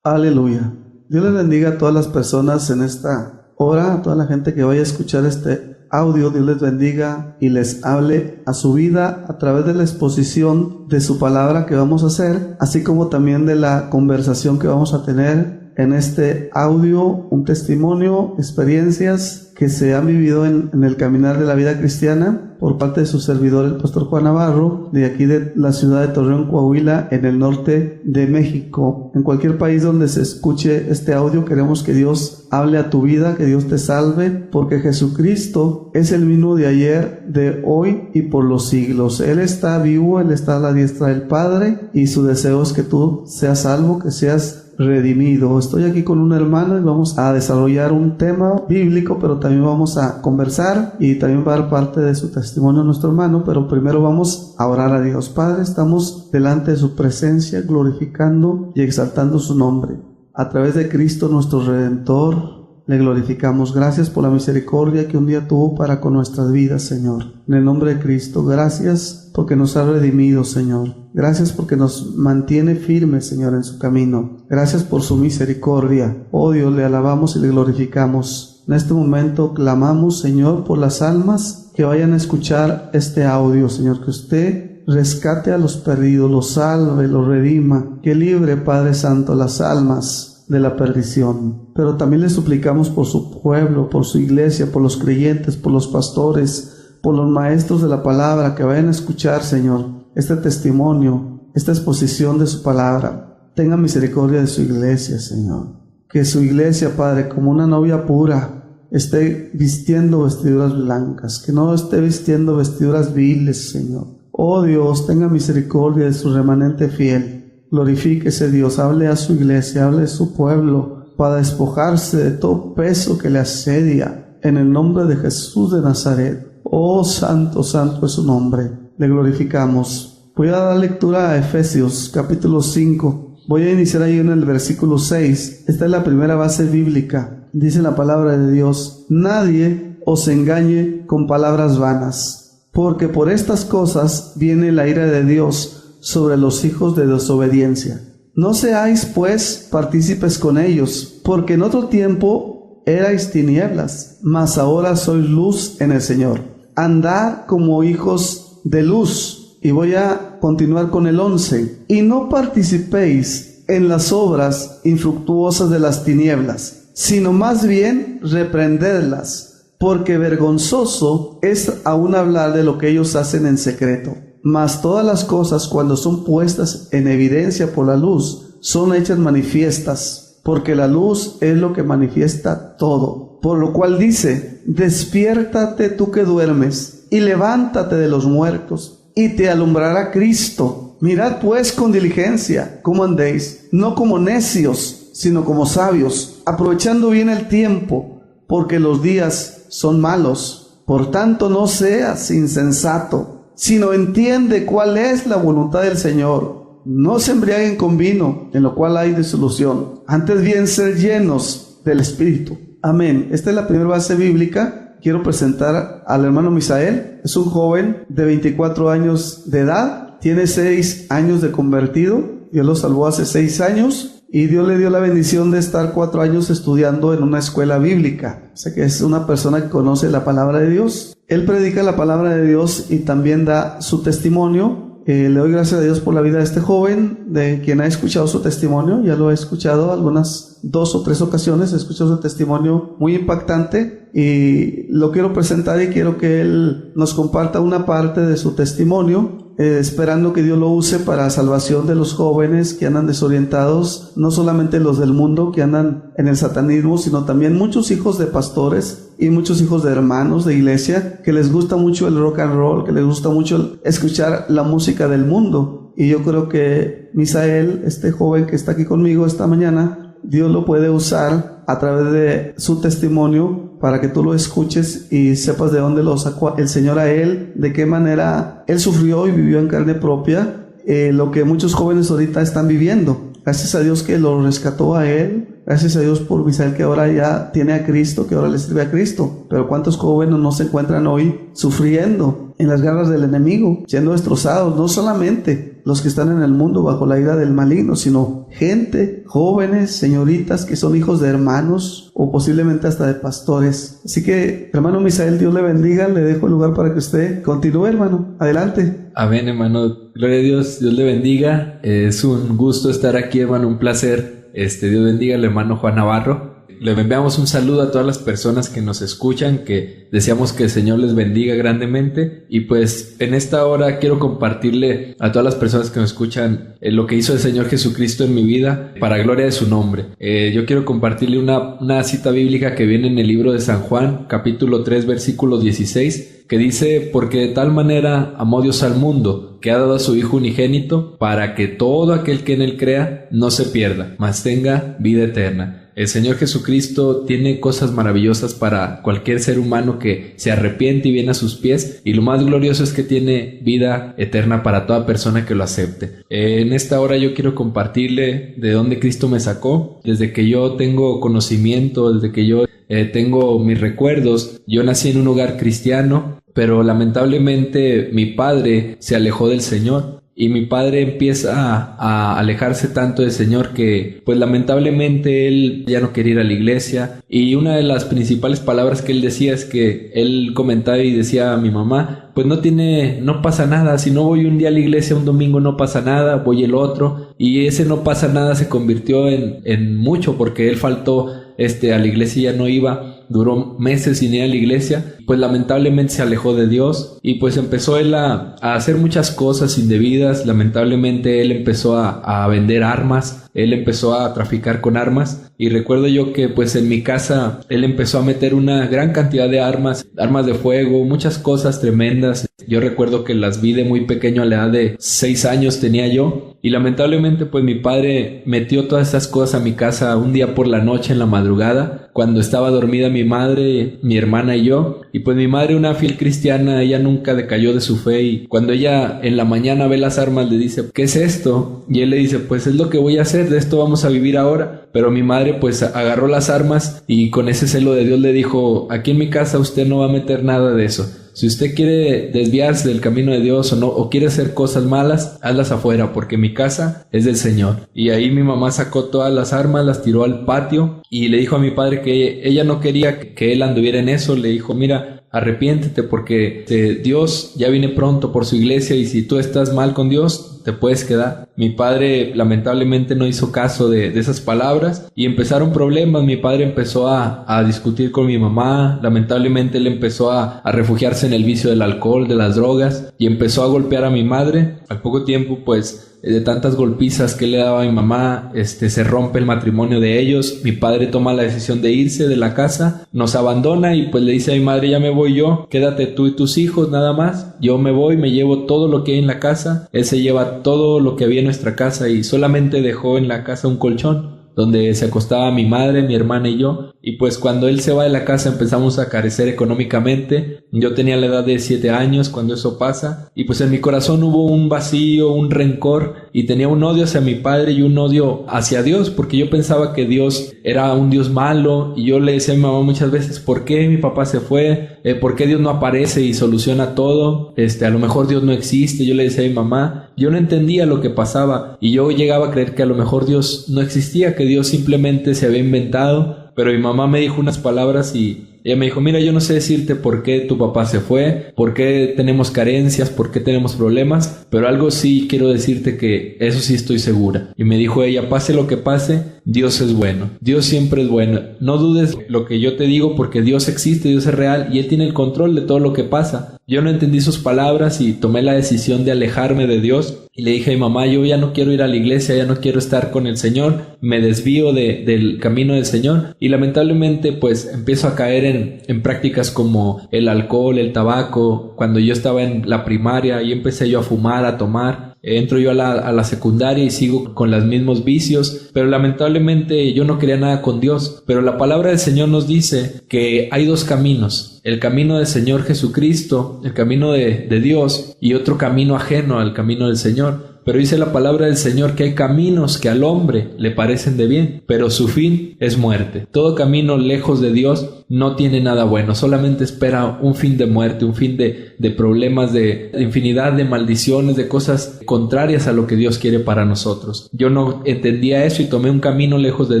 Aleluya. Dios les bendiga a todas las personas en esta hora, a toda la gente que vaya a escuchar este audio. Dios les bendiga y les hable a su vida a través de la exposición de su palabra que vamos a hacer, así como también de la conversación que vamos a tener en este audio, un testimonio, experiencias que se han vivido en el caminar de la vida cristiana por parte de su servidor, el pastor Juan Navarro, de aquí de la ciudad de Torreón, Coahuila, en el norte de México. En cualquier país donde se escuche este audio, queremos que Dios hable a tu vida, que Dios te salve, porque Jesucristo es el mismo de ayer, de hoy y por los siglos. Él está vivo, Él está a la diestra del Padre, y su deseo es que tú seas salvo, que seas redimido. Estoy aquí con un hermano y vamos a desarrollar un tema bíblico, pero también vamos a conversar y también va a dar parte de su testimonio a nuestro hermano. Pero primero vamos a orar a Dios. Padre, estamos delante de su presencia, glorificando y exaltando su nombre. A través de Cristo nuestro Redentor, le glorificamos. Gracias por la misericordia que un día tuvo para con nuestras vidas, Señor. En el nombre de Cristo, gracias porque nos ha redimido, Señor. Gracias porque nos mantiene firmes, Señor, en su camino. Gracias por su misericordia. Oh Dios, le alabamos y le glorificamos. En este momento clamamos, Señor, por las almas que vayan a escuchar este audio, Señor, que usted rescate a los perdidos, los salve, los redima, que libre, Padre Santo, las almas de la perdición. Pero también le suplicamos por su pueblo, por su iglesia, por los creyentes, por los pastores, por los maestros de la palabra que vayan a escuchar, Señor, este testimonio, esta exposición de su palabra. Tenga misericordia de su iglesia, Señor. Que su iglesia, Padre, como una novia pura, esté vistiendo vestiduras blancas, que no esté vistiendo vestiduras viles, Señor. Oh Dios, tenga misericordia de su remanente fiel. Glorifíquese, Dios, hable a su iglesia, hable a su pueblo, para despojarse de todo peso que le asedia, en el nombre de Jesús de Nazaret. Oh, santo, santo es su nombre. Le glorificamos. Voy a dar lectura a Efesios, capítulo 5. Voy a iniciar ahí en el versículo 6. Esta es la primera base bíblica. Dice la palabra de Dios: nadie os engañe con palabras vanas, porque por estas cosas viene la ira de Dios sobre los hijos de desobediencia. No seáis, pues, partícipes con ellos, porque en otro tiempo erais tinieblas, mas ahora sois luz en el Señor. Andad como hijos de luz. Y voy a continuar con el 11. Y no participéis en las obras infructuosas de las tinieblas, sino más bien reprendedlas, porque vergonzoso es aún hablar de lo que ellos hacen en secreto. Mas todas las cosas, cuando son puestas en evidencia por la luz, son hechas manifiestas, porque la luz es lo que manifiesta todo. Por lo cual dice: despiértate tú que duermes, y levántate de los muertos, y te alumbrará Cristo. Mirad pues con diligencia cómo andéis, no como necios, sino como sabios, aprovechando bien el tiempo, porque los días son malos. Por tanto, no seas insensato, sino entiende cuál es la voluntad del Señor. No se embriaguen con vino, en lo cual hay disolución. Antes bien, ser llenos del Espíritu. Amén. Esta es la primera base bíblica. Quiero presentar al hermano Misael. Es un joven de 24 años de edad. Tiene 6 años de convertido. Dios lo salvó hace 6 años. Y Dios le dio la bendición de estar 4 años estudiando en una escuela bíblica. O sea que es una persona que conoce la palabra de Dios. Él predica la palabra de Dios y también da su testimonio. Le doy gracias a Dios por la vida de este joven, de quien ha escuchado su testimonio. Ya lo he escuchado algunas 2 o 3 ocasiones. He escuchado su testimonio muy impactante y lo quiero presentar y quiero que él nos comparta una parte de su testimonio. Esperando que Dios lo use para salvación de los jóvenes que andan desorientados, no solamente los del mundo que andan en el satanismo, sino también muchos hijos de pastores y muchos hijos de hermanos de iglesia que les gusta mucho el rock and roll, que les gusta mucho escuchar la música del mundo. Y yo creo que Misael, este joven que está aquí conmigo esta mañana, Dios lo puede usar a través de su testimonio para que tú lo escuches y sepas de dónde lo sacó el Señor a él, de qué manera él sufrió y vivió en carne propia lo que muchos jóvenes ahorita están viviendo. Gracias a Dios que lo rescató a él, Gracias a Dios por Misael, que ahora ya tiene a Cristo, que ahora le sirve a Cristo. Pero ¿cuántos jóvenes no se encuentran hoy sufriendo en las garras del enemigo, siendo destrozados? No solamente los que están en el mundo bajo la ira del maligno, sino gente, jóvenes, señoritas que son hijos de hermanos o posiblemente hasta de pastores. Así que, hermano Misael, Dios le bendiga. Le dejo el lugar para que usted continúe, hermano. Adelante. Amén, hermano. Gloria a Dios. Dios le bendiga. Es un gusto estar aquí, hermano. Un placer. Dios bendiga al hermano Juan Navarro. Le enviamos un saludo a todas las personas que nos escuchan, que deseamos que el Señor les bendiga grandemente. Y pues en esta hora quiero compartirle a todas las personas que nos escuchan lo que hizo el Señor Jesucristo en mi vida para gloria de su nombre. Yo quiero compartirle una cita bíblica que viene en el libro de San Juan, capítulo 3, versículo 16, que dice: porque de tal manera amó Dios al mundo, que ha dado a su Hijo unigénito, para que todo aquel que en él crea no se pierda, mas tenga vida eterna. El Señor Jesucristo tiene cosas maravillosas para cualquier ser humano que se arrepiente y viene a sus pies, y lo más glorioso es que tiene vida eterna para toda persona que lo acepte. En esta hora yo quiero compartirle de dónde Cristo me sacó. Desde que yo tengo conocimiento, desde que yo tengo mis recuerdos, yo nací en un hogar cristiano, pero lamentablemente mi padre se alejó del Señor. Y mi padre empieza a alejarse tanto del Señor que pues lamentablemente él ya no quería ir a la iglesia. Y una de las principales palabras que él decía es que él comentaba y decía a mi mamá: pues no pasa nada, si no voy un día a la iglesia un domingo no pasa nada, voy el otro. Y ese no pasa nada se convirtió en mucho, porque él faltó a la iglesia y ya no iba. Duró meses sin ir a la iglesia, pues lamentablemente se alejó de Dios y pues empezó él a hacer muchas cosas indebidas. Lamentablemente él empezó a vender armas, él empezó a traficar con armas, y recuerdo yo que pues en mi casa él empezó a meter una gran cantidad de armas de fuego, muchas cosas tremendas. Yo recuerdo que las vi de muy pequeño, a la edad de 6 años tenía yo, y lamentablemente pues mi padre metió todas estas cosas a mi casa un día por la noche, en la madrugada, cuando estaba dormida mi madre, mi hermana y yo. Y pues mi madre, una fiel cristiana, ella nunca decayó de su fe, y cuando ella en la mañana ve las armas le dice: ¿qué es esto? Y él le dice: pues es lo que voy a hacer, de esto vamos a vivir ahora. Pero mi madre pues agarró las armas y con ese celo de Dios le dijo: aquí en mi casa usted no va a meter nada de eso. Si usted quiere desviarse del camino de Dios o quiere hacer cosas malas, hazlas afuera, porque mi casa es del Señor. Y ahí mi mamá sacó todas las armas, las tiró al patio y le dijo a mi padre que ella no quería que él anduviera en eso. Le dijo: mira, arrepiéntete, porque Dios ya viene pronto por su iglesia, y si tú estás mal con Dios, te puedes quedar. Mi padre lamentablemente no hizo caso de esas palabras y empezaron problemas. Mi padre empezó a discutir con mi mamá. Lamentablemente él empezó a refugiarse en el vicio del alcohol, de las drogas, y empezó a golpear a mi madre. Al poco tiempo pues de tantas golpizas que le daba a mi mamá, se rompe el matrimonio de ellos. Mi padre toma la decisión de irse de la casa, nos abandona y pues le dice a mi madre: ya me voy yo, quédate tú y tus hijos nada más, yo me voy, me llevo todo lo que hay en la casa. Él se lleva todo lo que había en nuestra casa y solamente dejó en la casa un colchón donde se acostaba mi madre, mi hermana y yo. Y pues cuando él se va de la casa empezamos a carecer económicamente. Yo tenía la edad de 7 años cuando eso pasa, y pues en mi corazón hubo un vacío, un rencor, y tenía un odio hacia mi padre y un odio hacia Dios, porque yo pensaba que Dios era un Dios malo. Y yo le decía a mi mamá muchas veces: ¿por qué mi papá se fue? ¿Por qué Dios no aparece y soluciona todo? A lo mejor Dios no existe. Yo le decía a mi mamá, yo no entendía lo que pasaba, y yo llegaba a creer que a lo mejor Dios no existía, que Dios simplemente se había inventado. Pero mi mamá me dijo unas palabras y ella me dijo: mira, yo no sé decirte por qué tu papá se fue, por qué tenemos carencias, por qué tenemos problemas, pero algo sí quiero decirte, que eso sí estoy segura. Y me dijo ella: pase lo que pase, Dios es bueno, Dios siempre es bueno. No dudes lo que yo te digo, porque Dios existe, Dios es real y Él tiene el control de todo lo que pasa. Yo no entendí sus palabras y tomé la decisión de alejarme de Dios. Y le dije a mi mamá: yo ya no quiero ir a la iglesia, ya no quiero estar con el Señor, me desvío del camino del Señor. Y lamentablemente pues empiezo a caer en prácticas como el alcohol, el tabaco. Cuando yo estaba en la primaria y empecé yo a fumar, a tomar. Entro yo a la secundaria y sigo con los mismos vicios, pero lamentablemente yo no quería nada con Dios. Pero la palabra del Señor nos dice que hay 2 caminos: el camino del Señor Jesucristo, el camino de Dios, y otro camino ajeno al camino del Señor. pero dice la palabra del Señor que hay caminos que al hombre le parecen de bien, pero su fin es muerte. Todo camino lejos de Dios no tiene nada bueno, solamente espera un fin de muerte, un fin de problemas, de infinidad de maldiciones, de cosas contrarias a lo que Dios quiere para nosotros. Yo no entendía eso y tomé un camino lejos de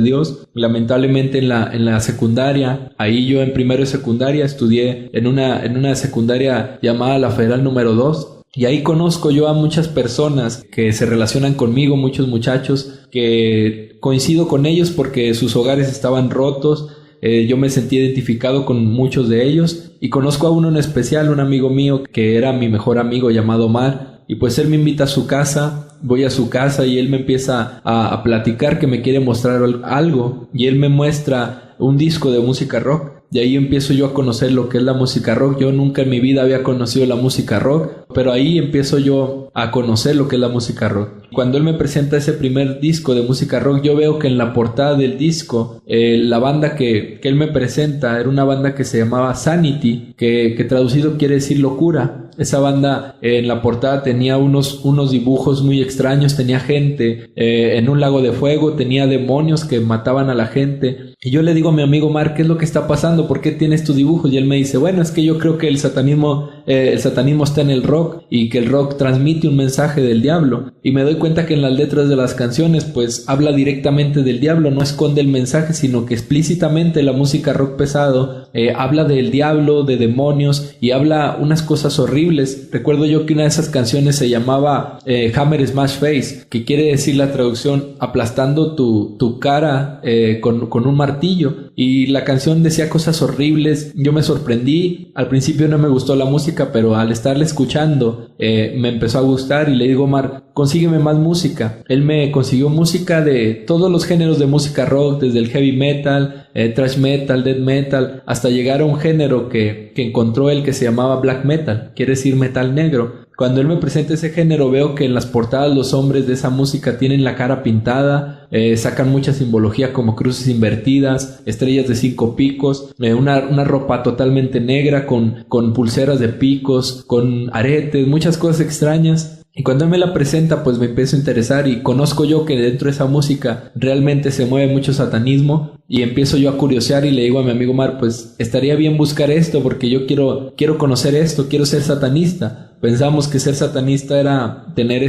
Dios. Lamentablemente en la secundaria, ahí yo en primero de secundaria estudié en una secundaria llamada la Federal número 2. Y ahí conozco yo a muchas personas que se relacionan conmigo, muchos muchachos que coincido con ellos porque sus hogares estaban rotos. Yo me sentí identificado con muchos de ellos y conozco a uno en especial, un amigo mío que era mi mejor amigo llamado Omar, y pues él me invita a su casa, voy a su casa y él me empieza a platicar que me quiere mostrar algo y él me muestra un disco de música rock. Y ahí empiezo yo a conocer lo que es la música rock. Yo nunca en mi vida había conocido la música rock, pero ahí empiezo yo a conocer lo que es la música rock. Cuando él me presenta ese primer disco de música rock, yo veo que en la portada del disco, la banda que él me presenta era una banda que se llamaba Sanity, que traducido quiere decir locura. Esa banda en la portada tenía unos dibujos muy extraños, tenía gente en un lago de fuego, tenía demonios que mataban a la gente. Y yo le digo a mi amigo Mark, ¿qué es lo que está pasando? ¿Por qué tienes tus dibujos? Y él me dice, bueno, es que yo creo que el satanismo está en el rock y que el rock transmite un mensaje del diablo. Y me doy cuenta que en las letras de las canciones pues habla directamente del diablo, no esconde el mensaje, sino que explícitamente la música rock pesado habla del diablo, de demonios y habla unas cosas horribles. Recuerdo yo que una de esas canciones se llamaba Hammer Smash Face, que quiere decir la traducción aplastando tu cara con un martillo, y la canción decía cosas horribles. Yo me sorprendí, al principio no me gustó la música, pero al estarla escuchando me empezó a gustar y le digo, Omar, consígueme más música. Él me consiguió música de todos los géneros de música rock, desde el heavy metal, thrash metal, death metal, hasta llegar a un género que encontró él que se llamaba black metal, quiere decir metal negro. Cuando él me presenta ese género veo que en las portadas los hombres de esa música tienen la cara pintada, sacan mucha simbología como cruces invertidas, estrellas de 5 picos, una ropa totalmente negra con pulseras de picos, con aretes, muchas cosas extrañas. Y cuando él me la presenta pues me empiezo a interesar y conozco yo que dentro de esa música realmente se mueve mucho satanismo y empiezo yo a curiosear y le digo a mi amigo Mar, pues estaría bien buscar esto porque yo quiero conocer esto, quiero ser satanista. Pensamos que ser satanista era tener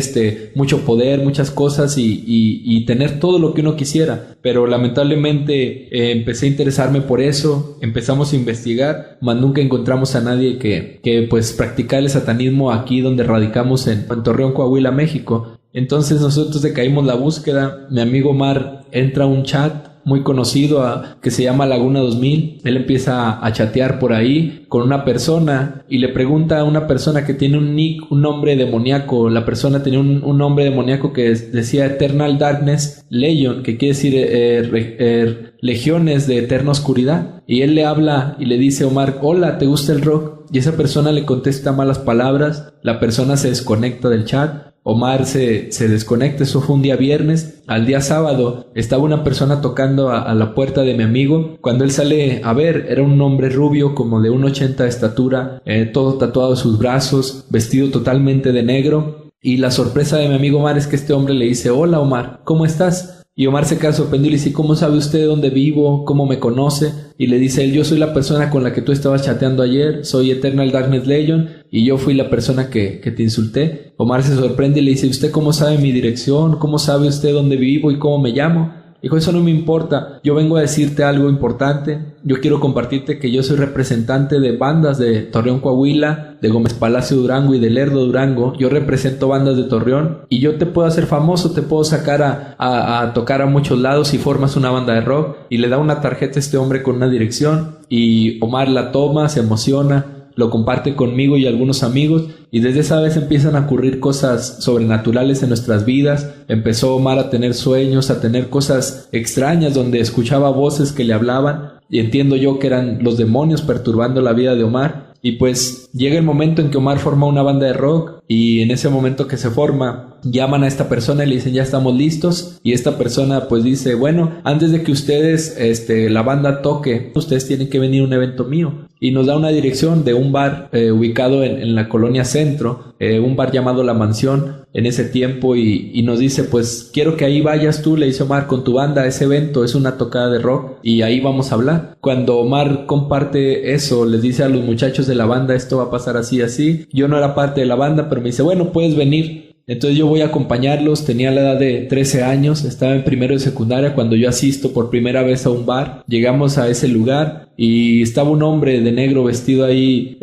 mucho poder, muchas cosas y tener todo lo que uno quisiera, pero lamentablemente empecé a interesarme por eso, empezamos a investigar, mas nunca encontramos a nadie que pues practicara el satanismo aquí donde radicamos en Torreón, Coahuila, México. Entonces nosotros decaímos la búsqueda, mi amigo Mar entra a un chat muy conocido que se llama Laguna 2000, él empieza a chatear por ahí con una persona y le pregunta a una persona que tiene un nick, un nombre demoníaco. La persona tenía un nombre demoníaco que decía Eternal Darkness Legion, que quiere decir legiones de eterna oscuridad, y él le habla y le dice, Omar, hola, ¿te gusta el rock? Y esa persona le contesta malas palabras, la persona se desconecta del chat. Omar se desconecta, eso fue un día viernes. Al día sábado estaba una persona tocando a la puerta de mi amigo. Cuando él sale a ver, era un hombre rubio como de 1,80 de estatura, todo tatuado en sus brazos, vestido totalmente de negro. Y la sorpresa de mi amigo Omar es que este hombre le dice, hola Omar, ¿cómo estás? Y Omar se queda sorprendido y le dice, ¿cómo sabe usted dónde vivo? ¿Cómo me conoce? Y le dice él, yo soy la persona con la que tú estabas chateando ayer, soy Eternal Darkness Legion y yo fui la persona que te insulté. Omar se sorprende y le dice, ¿usted cómo sabe mi dirección? ¿Cómo sabe usted dónde vivo y cómo me llamo? Dijo, eso no me importa, yo vengo a decirte algo importante. Yo quiero compartirte que yo soy representante de bandas de Torreón, Coahuila, de Gómez Palacio, Durango y de Lerdo, Durango. Yo represento bandas de Torreón y yo te puedo hacer famoso, te puedo sacar a tocar a muchos lados si formas una banda de rock. Y le da una tarjeta a este hombre con una dirección y Omar la toma, se emociona, lo comparte conmigo y algunos amigos, y desde esa vez empiezan a ocurrir cosas sobrenaturales en nuestras vidas. Empezó Omar a tener sueños, a tener cosas extrañas donde escuchaba voces que le hablaban y entiendo yo que eran los demonios perturbando la vida de Omar. Y pues llega el momento en que Omar forma una banda de rock y en ese momento que se forma llaman a esta persona y le dicen ya estamos listos, y esta persona pues dice, bueno, antes de que ustedes la banda toque, ustedes tienen que venir a un evento mío, y nos da una dirección de un bar ubicado en la colonia Centro, un bar llamado La Mansión. en ese tiempo y nos dice, pues quiero que ahí vayas tú, le dice Omar, con tu banda a ese evento, es una tocada de rock y ahí vamos a hablar. Cuando Omar comparte eso, les dice a los muchachos de la banda, esto va a pasar así, así. Yo no era parte de la banda, pero me dice, bueno, puedes venir. Entonces yo voy a acompañarlos, tenía la edad de 13 años, estaba en primero de secundaria cuando yo asisto por primera vez a un bar. Llegamos a ese lugar y estaba un hombre de negro vestido ahí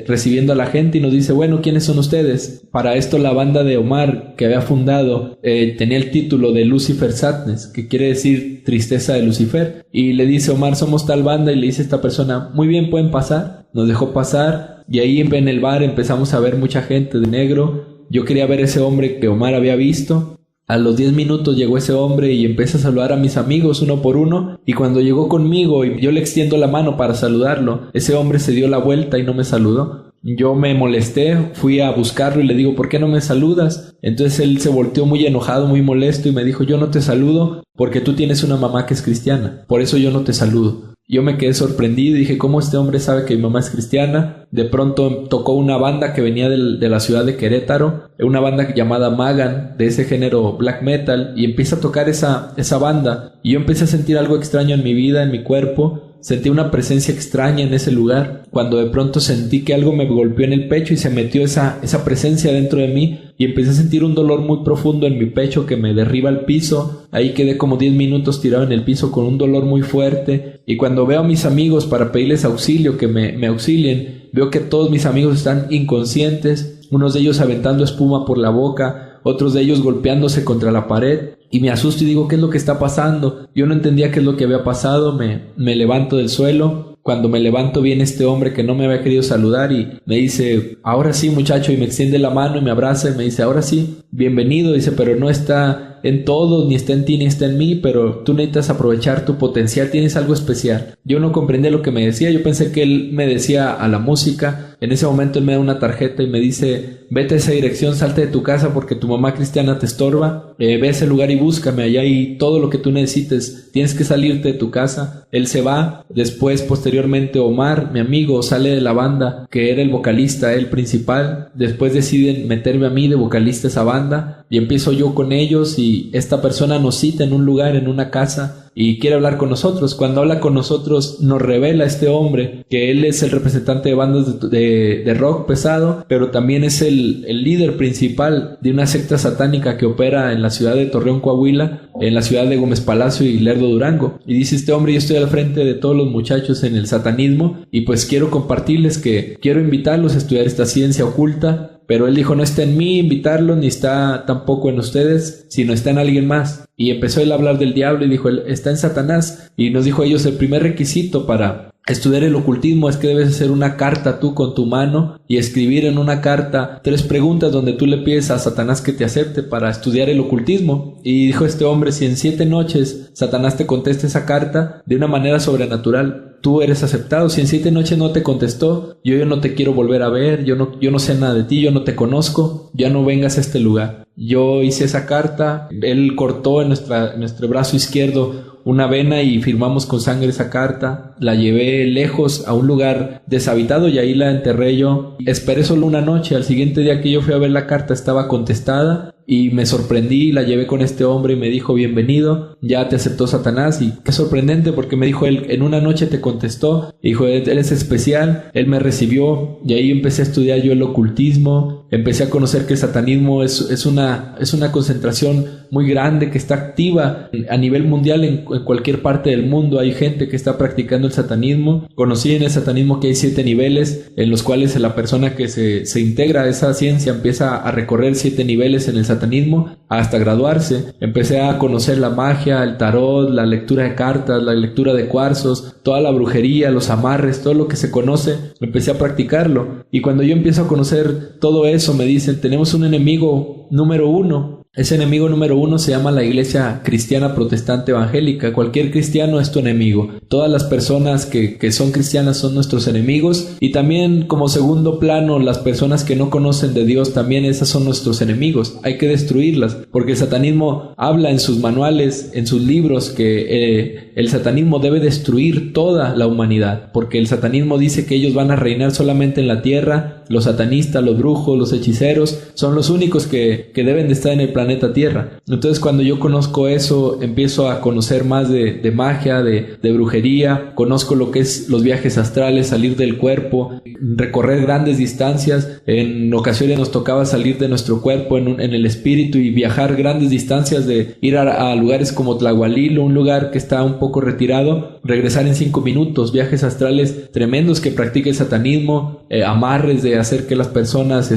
recibiendo a la gente y nos dice, bueno, ¿quiénes son ustedes? Para esto la banda de Omar que había fundado tenía el título de Lucifer Sadness, que quiere decir tristeza de Lucifer, y le dice Omar, somos tal banda, y le dice esta persona, muy bien, pueden pasar. Nos dejó pasar y ahí en el bar empezamos a ver mucha gente de negro. Yo quería ver ese hombre que Omar había visto. A los 10 minutos llegó ese hombre y empecé a saludar a mis amigos uno por uno, y cuando llegó conmigo y yo le extiendo la mano para saludarlo, ese hombre se dio la vuelta y no me saludó. Yo me molesté, fui a buscarlo y le digo, ¿por qué no me saludas? Entonces él se volteó muy enojado, muy molesto y me dijo, yo no te saludo porque tú tienes una mamá que es cristiana, por eso yo no te saludo. Yo me quedé sorprendido y dije, ¿cómo este hombre sabe que mi mamá es cristiana? De pronto tocó una banda que venía de la ciudad de Querétaro, una banda llamada Magan, de ese género black metal, y empieza a tocar esa banda. Y yo empecé a sentir algo extraño en mi vida, en mi cuerpo. Sentí una presencia extraña en ese lugar, cuando de pronto sentí que algo me golpeó en el pecho y se metió esa presencia dentro de mí, y empecé a sentir un dolor muy profundo en mi pecho que me derriba al piso. Ahí quedé como 10 minutos tirado en el piso con un dolor muy fuerte, y cuando veo a mis amigos para pedirles auxilio, que me auxilien, veo que todos mis amigos están inconscientes, unos de ellos aventando espuma por la boca, otros de ellos golpeándose contra la pared, y me asusto y digo, ¿qué es lo que está pasando? Yo no entendía qué es lo que había pasado. Me levanto del suelo. Cuando me levanto viene este hombre que no me había querido saludar y me dice, ahora sí muchacho, y me extiende la mano y me abraza y me dice, ahora sí, bienvenido, dice, pero no está en todos, ni está en ti, ni está en mí, pero tú necesitas aprovechar tu potencial, tienes algo especial. Yo no comprendía lo que me decía, yo pensé que él me decía a la música. En ese momento él me da una tarjeta y me dice, vete a esa dirección, salte de tu casa porque tu mamá cristiana te estorba, ve a ese lugar y búscame allá y todo lo que tú necesites, tienes que salirte de tu casa. Él se va. Después, posteriormente, Omar, mi amigo, sale de la banda, que era el vocalista, el principal. Después deciden meterme a mí de vocalista a esa banda y empiezo yo con ellos, y esta persona nos cita en un lugar, en una casa, y quiere hablar con nosotros. Cuando habla con nosotros nos revela este hombre que él es el representante de bandas de rock pesado, pero también es el líder principal de una secta satánica que opera en la ciudad de Torreón, Coahuila, en la ciudad de Gómez Palacio y Lerdo, Durango. Y dice este hombre, yo estoy al frente de todos los muchachos en el satanismo y pues quiero compartirles que quiero invitarlos a estudiar esta ciencia oculta. Pero él dijo, no está en mí invitarlo, ni está tampoco en ustedes, sino está en alguien más. Y empezó él a hablar del diablo y dijo, él está en Satanás. Y nos dijo ellos, el primer requisito para estudiar el ocultismo es que debes hacer una carta tú con tu mano y escribir en una carta 3 preguntas donde tú le pides a Satanás que te acepte para estudiar el ocultismo. Y dijo este hombre, si en 7 noches Satanás te contesta esa carta de una manera sobrenatural, tú eres aceptado. Si en 7 noches no te contestó, yo no te quiero volver a ver, yo no sé nada de ti, yo no te conozco, ya no vengas a este lugar. Yo hice esa carta, él cortó en nuestro brazo izquierdo una vena y firmamos con sangre esa carta. La llevé lejos a un lugar deshabitado y ahí la enterré yo. Esperé solo una noche. Al siguiente día que yo fui a ver la carta estaba contestada y me sorprendí. La llevé con este hombre y me dijo, bienvenido, ya te aceptó Satanás. Y qué sorprendente, porque me dijo, él en una noche te contestó. Y dijo, él es especial, él me recibió. Y ahí empecé a estudiar yo el ocultismo. Empecé a conocer que el satanismo es una concentración muy grande que está activa a nivel mundial. En cualquier parte del mundo hay gente que está practicando el satanismo. Conocí en el satanismo que hay 7 niveles en los cuales la persona que se integra a esa ciencia empieza a recorrer 7 niveles en el satanismo hasta graduarse. Empecé a conocer la magia, el tarot, la lectura de cartas, la lectura de cuarzos, toda la brujería, los amarres, todo lo que se conoce. Empecé a practicarlo, y cuando yo empiezo a conocer todo eso me dicen, tenemos un enemigo número 1. Ese enemigo número 1 se llama la Iglesia Cristiana Protestante Evangélica. Cualquier cristiano es tu enemigo. Todas las personas que son cristianas son nuestros enemigos. Y también, como segundo plano, las personas que no conocen de Dios, también esas son nuestros enemigos. Hay que destruirlas, porque el satanismo habla en sus manuales, en sus libros, que el satanismo debe destruir toda la humanidad, porque el satanismo dice que ellos van a reinar solamente en la tierra los satanistas, los brujos, los hechiceros, son los únicos que deben de estar en el planeta Tierra. Entonces cuando yo conozco eso, empiezo a conocer más de magia, de brujería, conozco lo que es los viajes astrales, salir del cuerpo, recorrer grandes distancias. En ocasiones nos tocaba salir de nuestro cuerpo en el espíritu y viajar grandes distancias, de ir a lugares como Tlahualilo, un lugar que está un poco retirado, regresar en 5 minutos, viajes astrales tremendos que practica el satanismo, amarres de hacer que las personas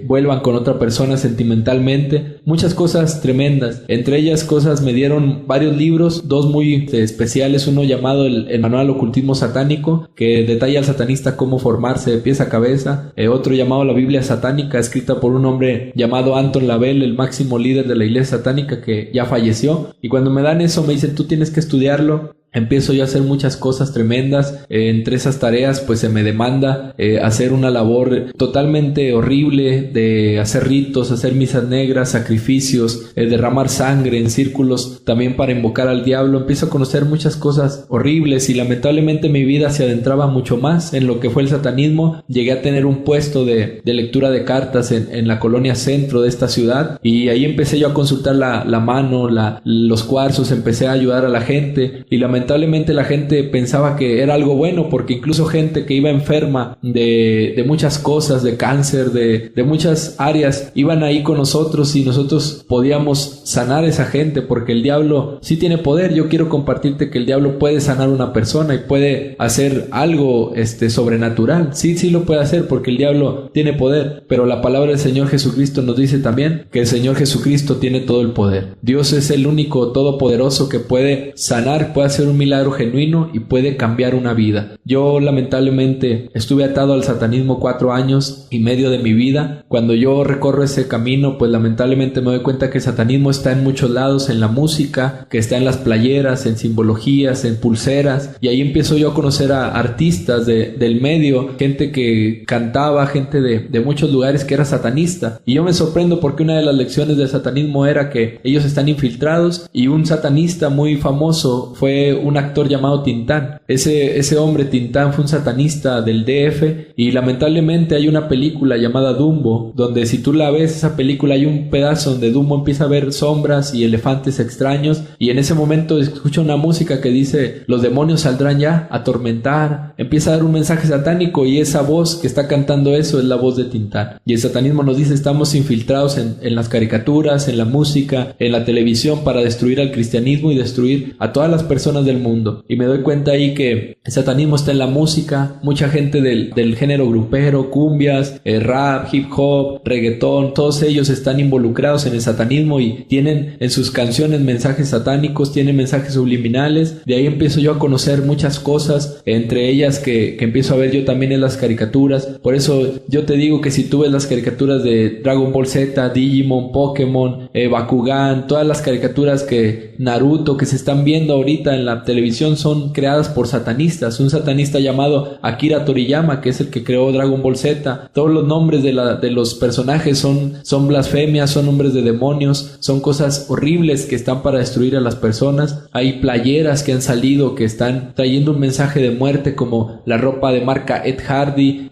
vuelvan con otra persona sentimentalmente, muchas cosas tremendas. Entre ellas cosas me dieron varios libros, 2 muy especiales, uno llamado el Manual Ocultismo Satánico, que detalla al satanista cómo formarse de pies a cabeza, otro llamado la Biblia Satánica, escrita por un hombre llamado Anton Lavelle, el máximo líder de la iglesia satánica que ya falleció, y cuando me dan eso me dicen: tú tienes que estudiarlo. Empiezo yo a hacer muchas cosas tremendas. Entre esas tareas pues se me demanda hacer una labor totalmente horrible de hacer ritos, hacer misas negras, sacrificios, derramar sangre en círculos también para invocar al diablo. Empiezo a conocer muchas cosas horribles y lamentablemente mi vida se adentraba mucho más en lo que fue el satanismo. Llegué a tener un puesto de lectura de cartas en la colonia centro de esta ciudad, y ahí empecé yo a consultar la mano, los cuarzos, empecé a ayudar a la gente, y lamentablemente la gente pensaba que era algo bueno, porque incluso gente que iba enferma de muchas cosas, de cáncer, de muchas áreas, iban ahí con nosotros y nosotros podíamos sanar a esa gente, porque el diablo sí tiene poder. Yo quiero compartirte que el diablo puede sanar a una persona y puede hacer algo sobrenatural. Sí lo puede hacer, porque el diablo tiene poder, pero la palabra del Señor Jesucristo nos dice también que el Señor Jesucristo tiene todo el poder. Dios es el único todopoderoso que puede sanar, puede hacer un milagro genuino y puede cambiar una vida. Yo lamentablemente estuve atado al satanismo 4 años y medio de mi vida. Cuando yo recorro ese camino, pues lamentablemente me doy cuenta que el satanismo está en muchos lados, en la música, que está en las playeras, en simbologías, en pulseras, y ahí empiezo yo a conocer a artistas del medio, gente que cantaba, gente de muchos lugares que era satanista, y yo me sorprendo porque una de las lecciones del satanismo era que ellos están infiltrados, y un satanista muy famoso fue un actor llamado Tintán. Ese hombre Tintán fue un satanista del DF, y lamentablemente hay una película llamada Dumbo, donde si tú la ves, esa película, hay un pedazo donde Dumbo empieza a ver sombras y elefantes extraños, y en ese momento escucha una música que dice: los demonios saldrán ya a atormentar. Empieza a dar un mensaje satánico, y esa voz que está cantando eso es la voz de Tintán. Y el satanismo nos dice: estamos infiltrados en las caricaturas, en la música, en la televisión, para destruir al cristianismo y destruir a todas las personas del mundo. Y me doy cuenta ahí que el satanismo está en la música. Mucha gente del género grupero, cumbias, rap, hip hop, reggaetón, todos ellos están involucrados en el satanismo y tienen en sus canciones mensajes satánicos, tienen mensajes subliminales. De ahí empiezo yo a conocer muchas cosas, entre ellas que empiezo a ver yo también en las caricaturas. Por eso yo te digo que si tú ves las caricaturas de Dragon Ball Z, Digimon, Pokémon, Bakugan, todas las caricaturas que Naruto que se están viendo ahorita en la televisión son creadas por satanistas. Un satanista llamado Akira Toriyama, que es el que creó Dragon Ball Z. Todos los nombres de los personajes son blasfemias, son nombres de demonios, son cosas horribles que están para destruir a las personas. Hay playeras que han salido que están trayendo un mensaje de muerte, como la ropa de marca Ed Hardy,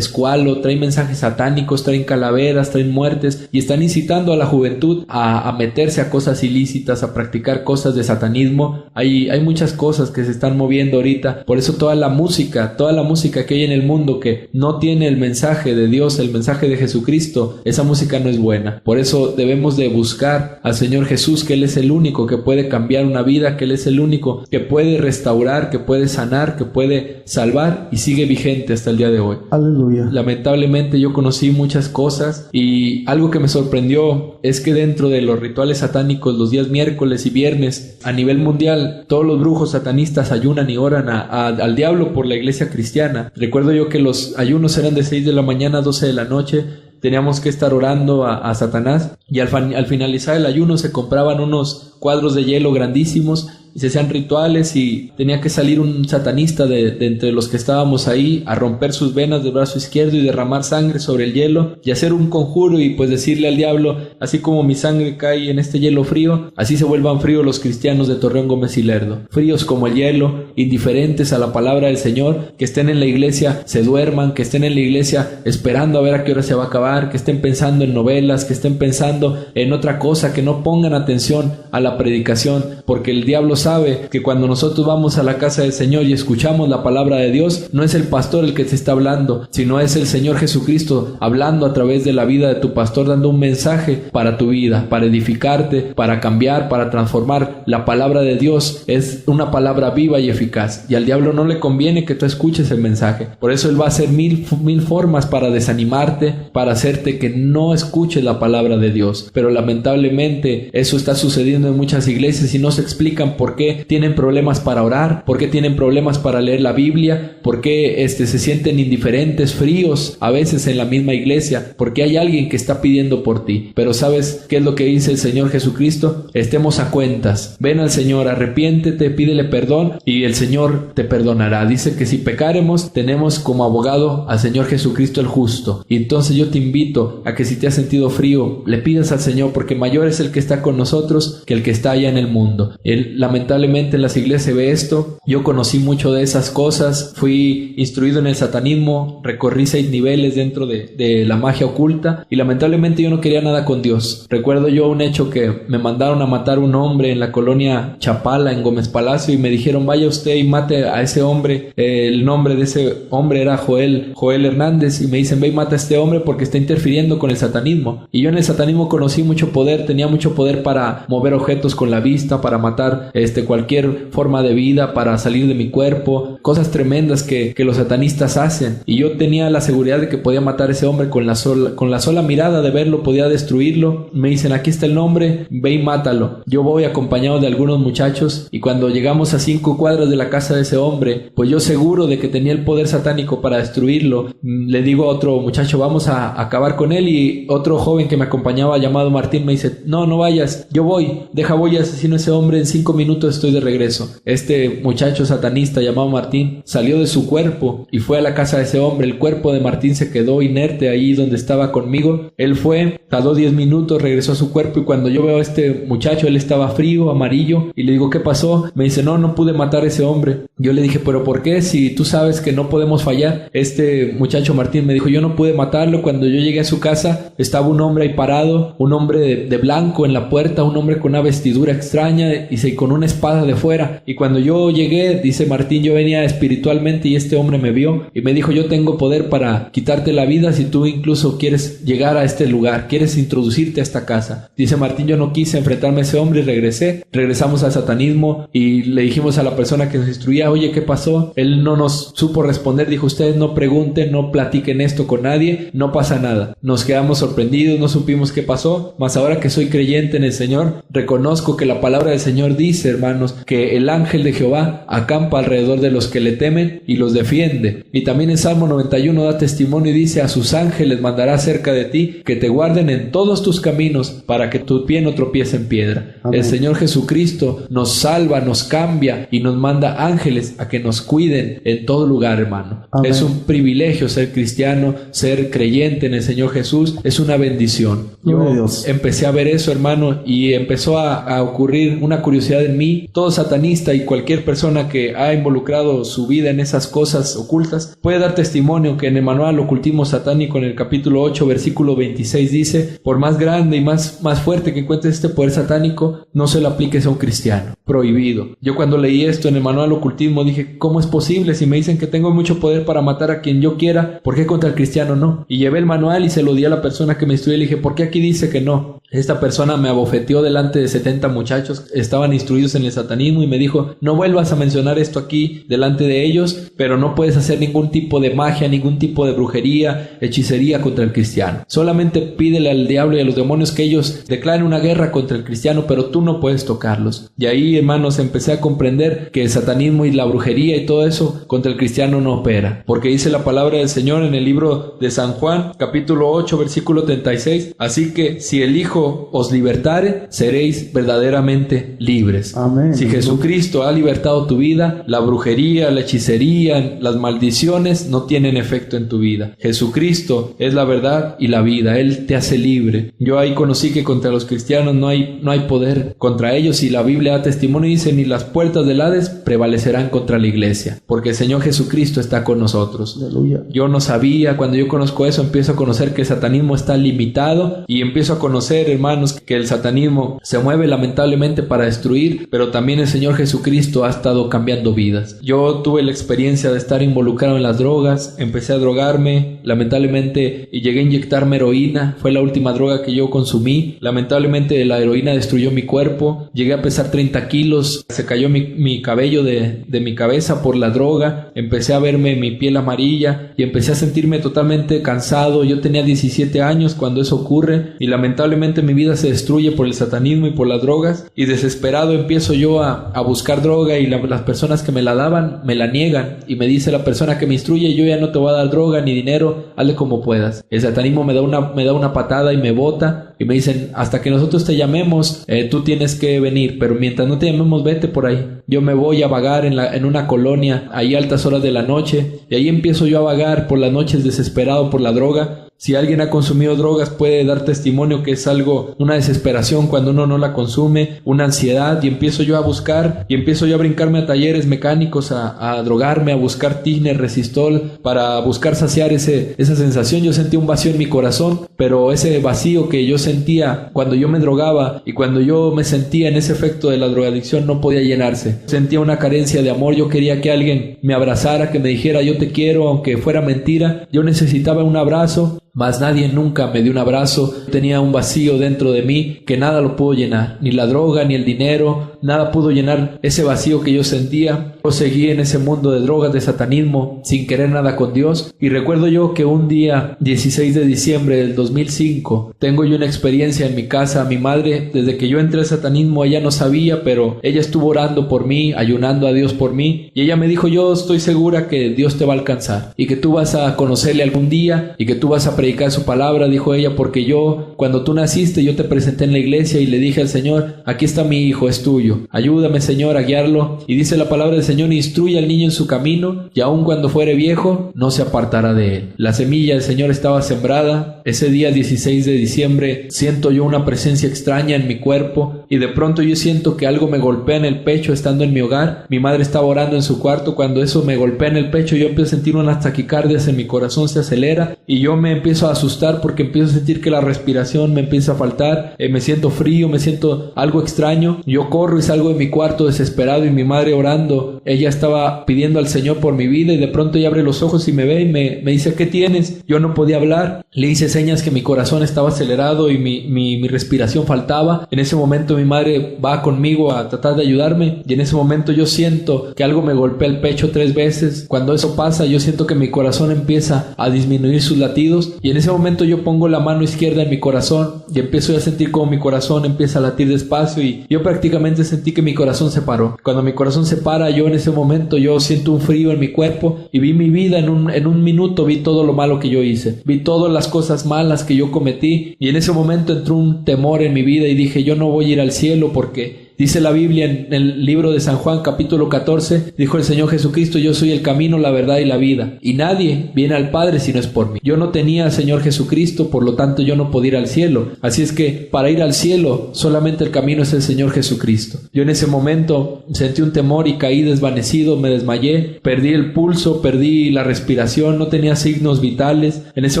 Squalo, traen mensajes satánicos, traen calaveras, traen muertes, y están incitando a la juventud a meterse a cosas ilícitas, a practicar cosas de satanismo. Hay muchas cosas que se están moviendo ahorita. Por eso toda la música que hay en el mundo que no tiene el mensaje de Dios, el mensaje de Jesucristo, esa música no es buena. Por eso debemos de buscar al Señor Jesús, que Él es el único que puede cambiar una vida, que Él es el único que puede restaurar, que puede sanar, que puede salvar, y sigue vigente hasta el día de hoy. Aleluya. Lamentablemente yo conocí muchas cosas, y algo que me sorprendió es que dentro de los rituales satánicos, los días miércoles y viernes a nivel mundial, todos los brujos satanistas ayunan y oran al diablo por la iglesia cristiana. Recuerdo yo que los ayunos eran de 6 de la mañana a 12 de la noche. Teníamos que estar orando a Satanás, y al finalizar el ayuno se compraban unos cuadros de hielo grandísimos y se hacían rituales y tenía que salir un satanista de entre los que estábamos ahí a romper sus venas del brazo izquierdo y derramar sangre sobre el hielo y hacer un conjuro y pues decirle al diablo, así como mi sangre cae en este hielo frío, así se vuelvan fríos los cristianos de Torreón Gómez y Lerdo, fríos como el hielo, indiferentes a la palabra del Señor, que estén en la iglesia, se duerman, que estén en la iglesia esperando a ver a qué hora se va a acabar, que estén pensando en novelas, que estén pensando en otra cosa, que no pongan atención a la predicación, porque el diablo sabe que cuando nosotros vamos a la casa del Señor y escuchamos la palabra de Dios, no es el pastor el que te está hablando, sino es el Señor Jesucristo hablando a través de la vida de tu pastor, dando un mensaje para tu vida, para edificarte, para cambiar, para transformar. La palabra de Dios es una palabra viva y eficaz, y al diablo no le conviene que tú escuches el mensaje. Por eso él va a hacer mil formas para desanimarte, para hacerte que no escuches la palabra de Dios. Pero lamentablemente eso está sucediendo en muchas iglesias y no se explican por qué tienen problemas para orar, por qué tienen problemas para leer la Biblia, por qué se sienten indiferentes, fríos a veces en la misma iglesia, porque hay alguien que está pidiendo por ti. Pero ¿sabes qué es lo que dice el Señor Jesucristo? Estemos a cuentas. Ven al Señor, arrepiéntete, pídele perdón y el Señor te perdonará. Dice que si pecáremos, tenemos como abogado al Señor Jesucristo el justo. Y entonces yo te invito a que si te has sentido frío, le pidas al Señor, porque mayor es el que está con nosotros que el que está allá en el mundo. Lamentablemente en las iglesias se ve esto. Yo conocí mucho de esas cosas, fui instruido en el satanismo, recorrí 6 niveles dentro de la magia oculta y lamentablemente yo no quería nada con Dios. Recuerdo yo un hecho que me mandaron a matar un hombre en la colonia Chapala en Gómez Palacio y me dijeron, vaya usted y mate a ese hombre. El nombre de ese hombre era Joel Hernández, y me dicen, ve y mata a este hombre porque está interfiriendo con el satanismo. Y yo en el satanismo conocí mucho poder, tenía mucho poder para mover objetos con la vista, para matar cualquier forma de vida, para salir de mi cuerpo, cosas tremendas que los satanistas hacen. Y yo tenía la seguridad de que podía matar a ese hombre con la sola mirada de verlo, podía destruirlo. Me dicen, aquí está el nombre, ve y mátalo. Yo voy acompañado de algunos muchachos y cuando llegamos a 5 cuadras de la casa de ese hombre, pues yo seguro de que tenía el poder satánico para destruirlo, le digo a otro muchacho, vamos a acabar con él, y otro joven que me acompañaba llamado Martín me dice, no vayas, yo voy, voy a asesino a ese hombre, en 5 minutos estoy de regreso. Este muchacho satanista llamado Martín salió de su cuerpo y fue a la casa de ese hombre. El cuerpo de Martín se quedó inerte ahí donde estaba conmigo. Él fue, tardó 10 minutos, regresó a su cuerpo y cuando yo veo a este muchacho, él estaba frío, amarillo, y le digo, ¿qué pasó? Me dice, no pude matar a ese hombre. Yo le dije, ¿pero por qué? Si tú sabes que no podemos fallar. Este muchacho Martín me dijo, yo no pude matarlo. Cuando yo llegué a su casa, estaba un hombre ahí parado, un hombre de blanco en la puerta, un hombre con una vestidura extraña y con una espada de fuera. Y cuando yo llegué, dice Martín, yo venía espiritualmente y este hombre me vio y me dijo, yo tengo poder para quitarte la vida si tú incluso quieres llegar a este lugar, quieres introducirte a esta casa. Dice Martín, yo no quise enfrentarme a ese hombre y regresamos al satanismo y le dijimos a la persona que nos instruía, oye, ¿qué pasó? Él no nos supo responder, dijo, ustedes no pregunten, no platiquen esto con nadie, no pasa nada. Nos quedamos sorprendidos, no supimos qué pasó, mas ahora que soy creyente en el Señor, reconozco que la palabra del Señor dice, hermanos, que el ángel de Jehová acampa alrededor de los que le temen y los defiende. Y también en Salmo 91 da testimonio y dice, a sus ángeles mandará cerca de ti, que te guarden en todos tus caminos, para que tu pie no tropiece en piedra. Amén. El Señor Jesucristo nos salva, nos cambia y nos manda ángeles a que nos cuiden en todo lugar, hermano. Amén. Es un privilegio ser cristiano, ser creyente en el Señor Jesús, es una bendición. Yo empecé a ver eso, hermano, y empezó a ocurrir una curiosidad en mí. Todo satanista y cualquier persona que ha involucrado su vida en esas cosas ocultas puede dar testimonio que en el manual Ocultismo Satánico, en el capítulo 8, versículo 26 dice, por más grande y más fuerte que encuentres este poder satánico, no se lo apliques a un cristiano. Prohibido. Yo cuando leí esto en el manual Ocultismo dije, ¿cómo es posible? Si me dicen que tengo mucho poder para matar a quien yo quiera, ¿por qué contra el cristiano no? Y llevé el manual y se lo di a la persona que me instruyó y le dije, ¿por qué aquí dice que no? Esta persona me abofeteó delante de 70 muchachos, estaban instruidos en el satanismo, y me dijo, no vuelvas a mencionar esto aquí delante de ellos, pero no puedes hacer ningún tipo de magia, ningún tipo de brujería, hechicería contra el cristiano. Solamente pídele al diablo y a los demonios que ellos declaren una guerra contra el cristiano, pero tú no puedes tocarlos. Y ahí, hermanos, empecé a comprender que el satanismo y la brujería y todo eso contra el cristiano no opera, porque dice la palabra del Señor en el libro de San Juan, capítulo 8, versículo 36, así que si el Hijo Hijo os libertare, seréis verdaderamente libres. Amén. Si Jesucristo ha libertado tu vida, la brujería, la hechicería, las maldiciones no tienen efecto en tu vida. Jesucristo es la verdad y la vida. Él te hace libre. Yo ahí conocí que contra los cristianos no hay poder contra ellos, y la Biblia da testimonio y dice: ni las puertas del Hades prevalecerán contra la iglesia, porque el Señor Jesucristo está con nosotros. Aleluya. Yo no sabía, cuando yo conozco eso, empiezo a conocer que el satanismo está limitado, y empiezo a conocer, hermanos, que el satanismo se mueve lamentablemente para destruir, pero también el Señor Jesucristo ha estado cambiando vidas. Yo tuve la experiencia de estar involucrado en las drogas, empecé a drogarme, lamentablemente, y llegué a inyectarme heroína. Fue la última droga que yo consumí. Lamentablemente la heroína destruyó mi cuerpo, llegué a pesar 30 kilos, se cayó mi cabello de mi cabeza por la droga, empecé a verme mi piel amarilla y empecé a sentirme totalmente cansado. Yo tenía 17 años cuando eso ocurre, y lamentablemente mi vida se destruye por el satanismo y por las drogas, y desesperado empiezo yo a buscar droga, y las personas que me la daban me la niegan, y me dice la persona que me instruye: yo ya no te voy a dar droga ni dinero, hazle como puedas. El satanismo me da una patada y me bota, y me dicen: hasta que nosotros te llamemos, tú tienes que venir, pero mientras no te llamemos, vete por ahí. Yo me voy a vagar en una colonia ahí a altas horas de la noche, y ahí empiezo yo a vagar por las noches desesperado por la droga. Si alguien ha consumido drogas puede dar testimonio que es algo, una desesperación cuando uno no la consume, una ansiedad, y empiezo yo a buscar, y empiezo yo a brincarme a talleres mecánicos, a drogarme, a buscar tiner, resistol, para buscar saciar esa sensación. Yo sentía un vacío en mi corazón, pero ese vacío que yo sentía cuando yo me drogaba y cuando yo me sentía en ese efecto de la drogadicción no podía llenarse. Sentía una carencia de amor. Yo quería que alguien me abrazara, que me dijera: yo te quiero, aunque fuera mentira. Yo necesitaba un abrazo, mas nadie nunca me dio un abrazo. Tenía un vacío dentro de mí que nada lo pudo llenar, ni la droga, ni el dinero, nada pudo llenar ese vacío que yo sentía. Yo seguí en ese mundo de drogas, de satanismo, sin querer nada con Dios. Y recuerdo yo que un día, 16 de diciembre del 2005, tengo yo una experiencia en mi casa. Mi madre, desde que yo entré al satanismo, ella no sabía, pero ella estuvo orando por mí, ayunando a Dios por mí, y ella me dijo: yo estoy segura que Dios te va a alcanzar, y que tú vas a conocerle algún día, y que tú vas a predicar su palabra, dijo ella, porque yo, cuando tú naciste, yo te presenté en la iglesia y le dije al Señor: aquí está mi hijo, es tuyo, ayúdame, Señor, a guiarlo. Y dice la palabra del Señor: instruye al niño en su camino, y aun cuando fuere viejo, no se apartará de él. La semilla del Señor estaba sembrada. Ese día 16 de diciembre siento yo una presencia extraña en mi cuerpo, y de pronto yo siento que algo me golpea en el pecho estando en mi hogar. Mi madre estaba orando en su cuarto. Cuando eso me golpea en el pecho, yo empiezo a sentir unas taquicardias en mi corazón, se acelera, y yo me empiezo a asustar porque empiezo a sentir que la respiración me empieza a faltar, me siento frío, me siento algo extraño. Yo corro y salgo de mi cuarto desesperado, y mi madre orando, ella estaba pidiendo al Señor por mi vida, y de pronto ella abre los ojos y me ve y me dice: ¿qué tienes? Yo no podía hablar, le hice señas que mi corazón estaba acelerado y mi respiración faltaba. En ese momento mi madre va conmigo a tratar de ayudarme, y en ese momento yo siento que algo me golpea el pecho 3 veces. Cuando eso pasa, yo siento que mi corazón empieza a disminuir sus latidos, y en ese momento yo pongo la mano izquierda en mi corazón y empiezo a sentir como mi corazón empieza a latir despacio, y yo prácticamente sentí que mi corazón se paró. Cuando mi corazón se para, yo en ese momento yo siento un frío en mi cuerpo, y vi mi vida en un minuto. Vi todo lo malo que yo hice, vi todas las cosas malas que yo cometí, y en ese momento entró un temor en mi vida y dije: yo no voy a ir al cielo, porque dice la Biblia en el libro de San Juan capítulo 14, dijo el Señor Jesucristo: yo soy el camino, la verdad y la vida, y nadie viene al Padre si no es por mí. Yo no tenía al Señor Jesucristo, por lo tanto yo no podía ir al cielo. Así es que para ir al cielo solamente el camino es el Señor Jesucristo. Yo en ese momento sentí un temor y caí desvanecido, me desmayé, perdí el pulso, perdí la respiración, no tenía signos vitales. En ese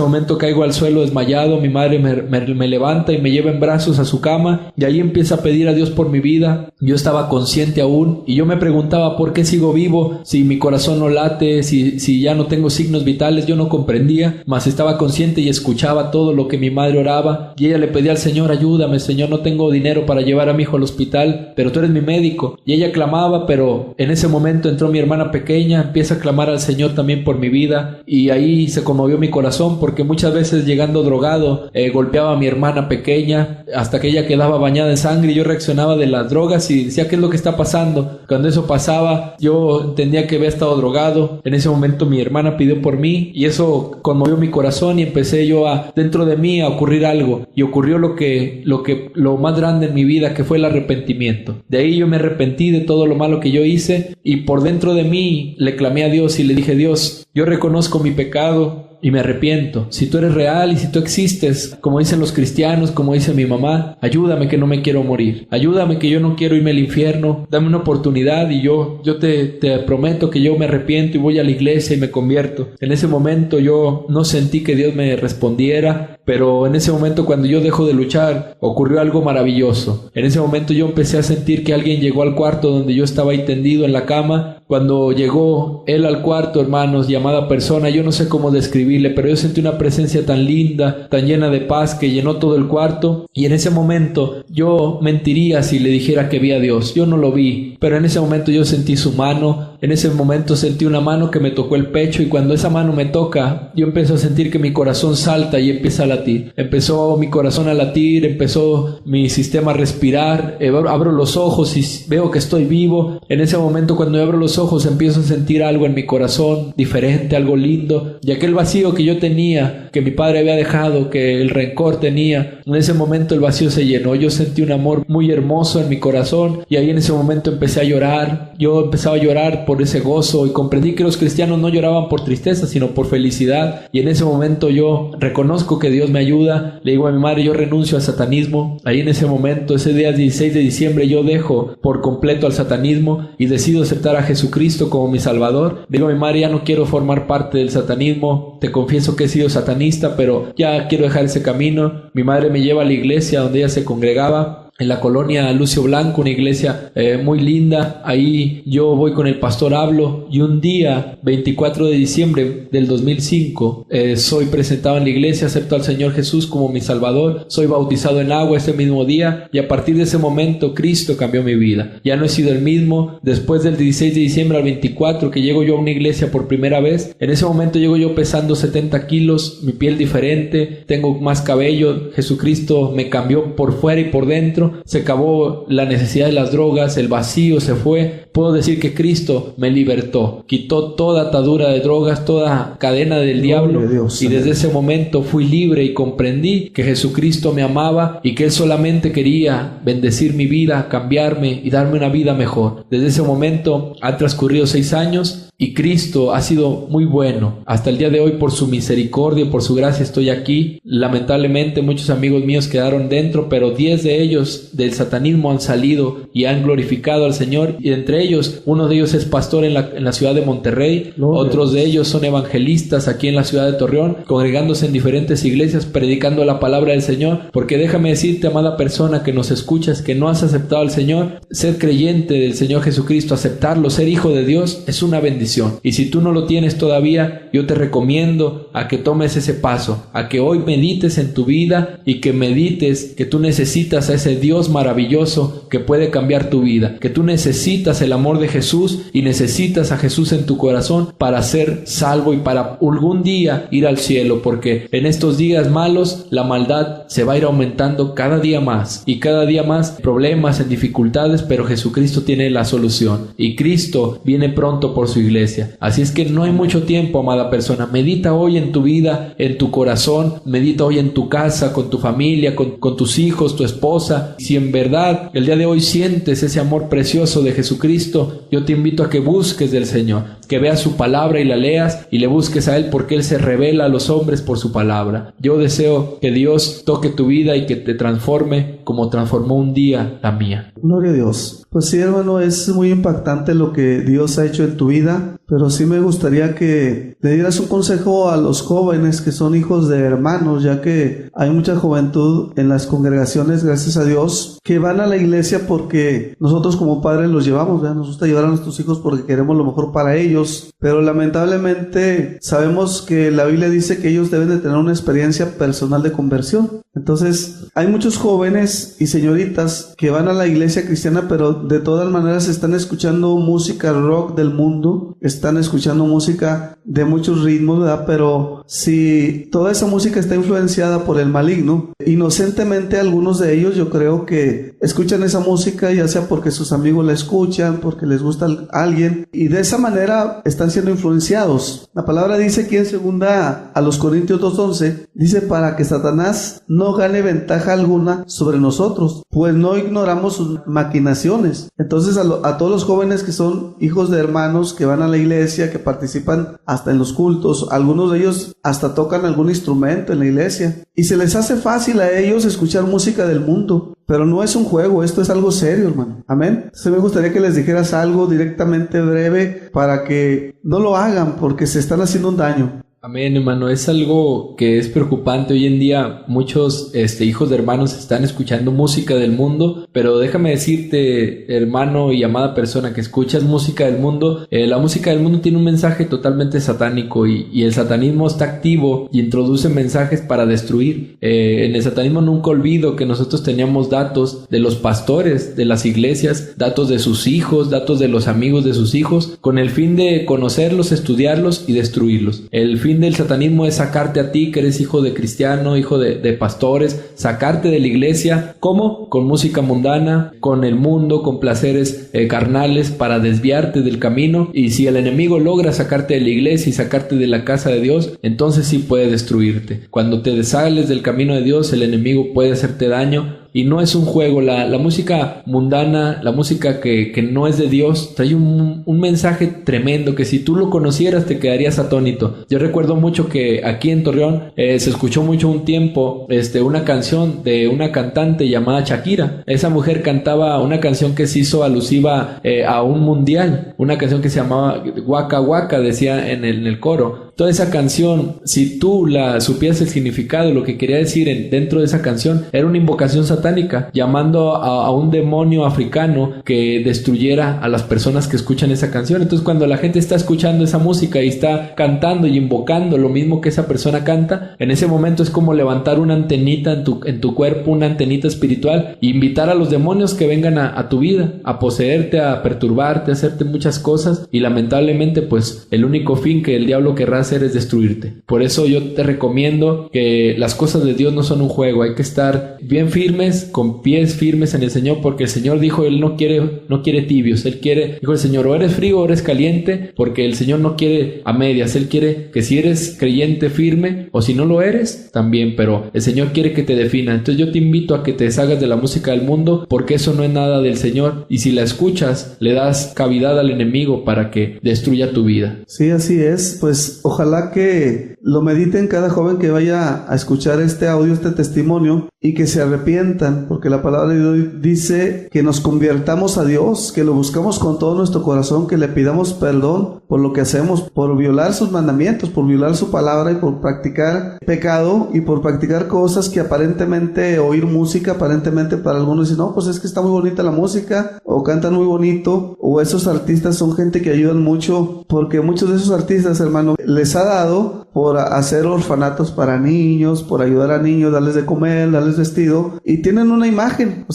momento caigo al suelo desmayado. Mi madre me levanta y me lleva en brazos a su cama, y ahí empieza a pedir a Dios por mi vida. Yo estaba consciente aún, y yo me preguntaba: ¿por qué sigo vivo? Si mi corazón no late, si ya no tengo signos vitales. Yo no comprendía, mas estaba consciente y escuchaba todo lo que mi madre oraba, y ella le pedía al Señor: ayúdame, Señor, no tengo dinero para llevar a mi hijo al hospital, pero tú eres mi médico. Y ella clamaba, pero en ese momento entró mi hermana pequeña, empieza a clamar al Señor también por mi vida, y ahí se conmovió mi corazón, porque muchas veces llegando drogado golpeaba a mi hermana pequeña hasta que ella quedaba bañada en sangre, y yo reaccionaba de las drogas drogas y decía, ¿qué es lo que está pasando? Cuando eso pasaba, yo entendía que había estado drogado. En ese momento mi hermana pidió por mí y eso conmovió mi corazón y empecé yo dentro de mí a ocurrir algo. Y ocurrió lo más grande en mi vida, que fue el arrepentimiento. De ahí yo me arrepentí de todo lo malo que yo hice y por dentro de mí le clamé a Dios y le dije, Dios, yo reconozco mi pecado y me arrepiento. Si tú eres real y si tú existes, como dicen los cristianos, como dice mi mamá, ayúdame que no me quiero morir. Ayúdame que yo no quiero irme al infierno. Dame una oportunidad y yo te prometo que yo me arrepiento y voy a la iglesia y me convierto. En ese momento yo no sentí que Dios me respondiera, pero en ese momento cuando yo dejo de luchar, ocurrió algo maravilloso. En ese momento yo empecé a sentir que alguien llegó al cuarto donde yo estaba ahí tendido en la cama. Cuando llegó él al cuarto, hermanos, llamada persona, yo no sé cómo describirle, pero yo sentí una presencia tan linda, tan llena de paz que llenó todo el cuarto. Y en ese momento yo mentiría si le dijera que vi a Dios. Yo no lo vi, pero en ese momento yo sentí su mano. En ese momento sentí una mano que me tocó el pecho y cuando esa mano me toca, yo empiezo a sentir que mi corazón salta y empieza a latir. Empezó mi corazón a latir, empezó mi sistema a respirar. Abro los ojos y veo que estoy vivo. En ese momento cuando yo abro los ojos empiezo a sentir algo en mi corazón diferente, algo lindo. Y aquel vacío que yo tenía, que mi padre había dejado, que el rencor tenía, en ese momento el vacío se llenó. Yo sentí un amor muy hermoso en mi corazón y ahí en ese momento empecé a llorar. Yo empezaba a llorar por ese gozo y comprendí que los cristianos no lloraban por tristeza, sino por felicidad. Y en ese momento yo reconozco que Dios me ayuda. Le digo a mi madre, yo renuncio al satanismo. Ahí en ese momento, ese día 16 de diciembre, yo dejo por completo al satanismo y decido aceptar a Jesucristo como mi Salvador. Digo a mi madre, ya no quiero formar parte del satanismo. Te confieso que he sido satanista, pero ya quiero dejar ese camino. Mi madre me lleva a la iglesia donde ella se congregaba, en la colonia Lucio Blanco, una iglesia muy linda. Ahí yo voy con el pastor, hablo, y un día, 24 de diciembre del 2005, soy presentado en la iglesia, acepto al Señor Jesús como mi Salvador, soy bautizado en agua ese mismo día, y a partir de ese momento Cristo cambió mi vida. Ya no he sido el mismo. Después del 16 de diciembre al 24, que llego yo a una iglesia por primera vez, en ese momento llego yo pesando 70 kilos, mi piel diferente, tengo más cabello. Jesucristo me cambió por fuera y por dentro. Se acabó la necesidad de las drogas, el vacío se fue. Puedo decir que Cristo me libertó, quitó toda atadura de drogas, toda cadena del diablo, y desde ese momento fui libre y comprendí que Jesucristo me amaba y que Él solamente quería bendecir mi vida, cambiarme y darme una vida mejor. Desde ese momento han transcurrido 6 años y Cristo ha sido muy bueno. Hasta el día de hoy, por su misericordia y por su gracia, estoy aquí. Lamentablemente muchos amigos míos quedaron dentro, pero 10 de ellos del satanismo han salido y han glorificado al Señor, y entre ellos, uno de ellos es pastor en la ciudad de Monterrey, otros de ellos son evangelistas aquí en la ciudad de Torreón, congregándose en diferentes iglesias, predicando la palabra del Señor. Porque déjame decirte, amada persona que nos escuchas, que no has aceptado al Señor, ser creyente del Señor Jesucristo, aceptarlo, ser hijo de Dios, es una bendición. Y si tú no lo tienes todavía, yo te recomiendo a que tomes ese paso, a que hoy medites en tu vida y que medites que tú necesitas a ese Dios maravilloso que puede cambiar tu vida, que tú necesitas el amor de Jesús y necesitas a Jesús en tu corazón para ser salvo y para algún día ir al cielo, porque en estos días malos la maldad se va a ir aumentando cada día más y cada día más, problemas, en dificultades, pero Jesucristo tiene la solución y Cristo viene pronto por su iglesia. Así es que no hay mucho tiempo, amada persona. Medita hoy en tu vida, en tu corazón, medita hoy en tu casa, con tu familia, con tus hijos, tu esposa. Si en verdad el día de hoy sientes ese amor precioso de Jesucristo, yo te invito a que busques del Señor, que veas su palabra y la leas y le busques a Él, porque Él se revela a los hombres por su palabra. Yo deseo que Dios toque tu vida y que te transforme como transformó un día la mía. Gloria a Dios. Pues sí, hermano, es muy impactante lo que Dios ha hecho en tu vida, pero sí me gustaría que le dieras un consejo a los jóvenes que son hijos de hermanos, ya que hay mucha juventud en las congregaciones, gracias a Dios, que van a la iglesia porque nosotros como padres los llevamos, ¿verdad? Nos gusta llevar a nuestros hijos porque queremos lo mejor para ellos, ellos, pero lamentablemente sabemos que la Biblia dice que ellos deben de tener una experiencia personal de conversión. Entonces, hay muchos jóvenes y señoritas que van a la iglesia cristiana, pero de todas maneras están escuchando música rock del mundo, están escuchando música de muchos ritmos, ¿verdad? Pero si toda esa música está influenciada por el maligno, inocentemente algunos de ellos yo creo que escuchan esa música ya sea porque sus amigos la escuchan, porque les gusta a alguien, y de esa manera están siendo influenciados. La palabra dice aquí en 2 a los Corintios 2:11, dice: para que Satanás no gane ventaja alguna sobre nosotros, pues no ignoramos sus maquinaciones. Entonces a todos los jóvenes que son hijos de hermanos, que van a la iglesia, que participan hasta en los cultos, algunos de ellos hasta tocan algún instrumento en la iglesia, y se les hace fácil a ellos escuchar música del mundo. Pero no es un juego, esto es algo serio, hermano. Amén. Entonces me gustaría que les dijeras algo directamente breve para que no lo hagan, porque se están haciendo un daño. Amén, hermano. Es algo que es preocupante. Hoy en día muchos hijos de hermanos están escuchando música del mundo, pero déjame decirte, hermano y amada persona que escuchas música del mundo, la música del mundo tiene un mensaje totalmente satánico y el satanismo está activo y introduce mensajes para destruir. En el satanismo nunca olvido que nosotros teníamos datos de los pastores de las iglesias, datos de sus hijos, datos de los amigos de sus hijos, con el fin de conocerlos, estudiarlos y destruirlos. El fin del satanismo es sacarte a ti, que eres hijo de cristiano, hijo de pastores, sacarte de la iglesia. ¿Cómo? Con música mundana, con el mundo, con placeres carnales, para desviarte del camino. Y si el enemigo logra sacarte de la iglesia y sacarte de la casa de Dios, entonces sí puede destruirte. Cuando te desales del camino de Dios, el enemigo puede hacerte daño. Y no es un juego. La música mundana, la música que no es de Dios, trae un mensaje tremendo que si tú lo conocieras te quedarías atónito. Yo recuerdo mucho que aquí en Torreón se escuchó mucho un tiempo una canción de una cantante llamada Shakira. Esa mujer cantaba una canción que se hizo alusiva a un mundial, una canción que se llamaba Waka Waka, decía en el coro. Toda esa canción, si tú la supieras el significado, lo que quería decir dentro de esa canción, era una invocación satánica, llamando a un demonio africano que destruyera a las personas que escuchan esa canción. Entonces, cuando la gente está escuchando esa música y está cantando y invocando lo mismo que esa persona canta, en ese momento es como levantar una antenita en tu cuerpo, una antenita espiritual, e invitar a los demonios que vengan a tu vida, a poseerte, a perturbarte, a hacerte muchas cosas, y lamentablemente pues el único fin que el diablo querrá hacer es destruirte. Por eso yo te recomiendo que las cosas de Dios no son un juego, hay que estar bien firmes, con pies firmes en el Señor, porque el Señor dijo, Él no quiere tibios, dijo el Señor, o eres frío o eres caliente, porque el Señor no quiere a medias, Él quiere que si eres creyente firme, o si no lo eres, también, pero el Señor quiere que te defina. Entonces yo te invito a que te deshagas de la música del mundo, porque eso no es nada del Señor, y si la escuchas, le das cavidad al enemigo para que destruya tu vida. Sí, así es. Pues ojalá que lo mediten cada joven que vaya a escuchar este audio, este testimonio, y que se arrepientan, porque la palabra de Dios dice que nos convirtamos a Dios, que lo buscamos con todo nuestro corazón, que le pidamos perdón por lo que hacemos, por violar sus mandamientos, por violar su palabra y por practicar pecado y por practicar cosas que aparentemente, oír música, aparentemente para algunos dicen, no, pues es que está muy bonita la música, o cantan muy bonito, o esos artistas son gente que ayudan mucho, porque muchos de esos artistas, hermano, les ha dado por hacer orfanatos para niños, por ayudar a niños, darles de comer, darles vestido, y tienen una imagen,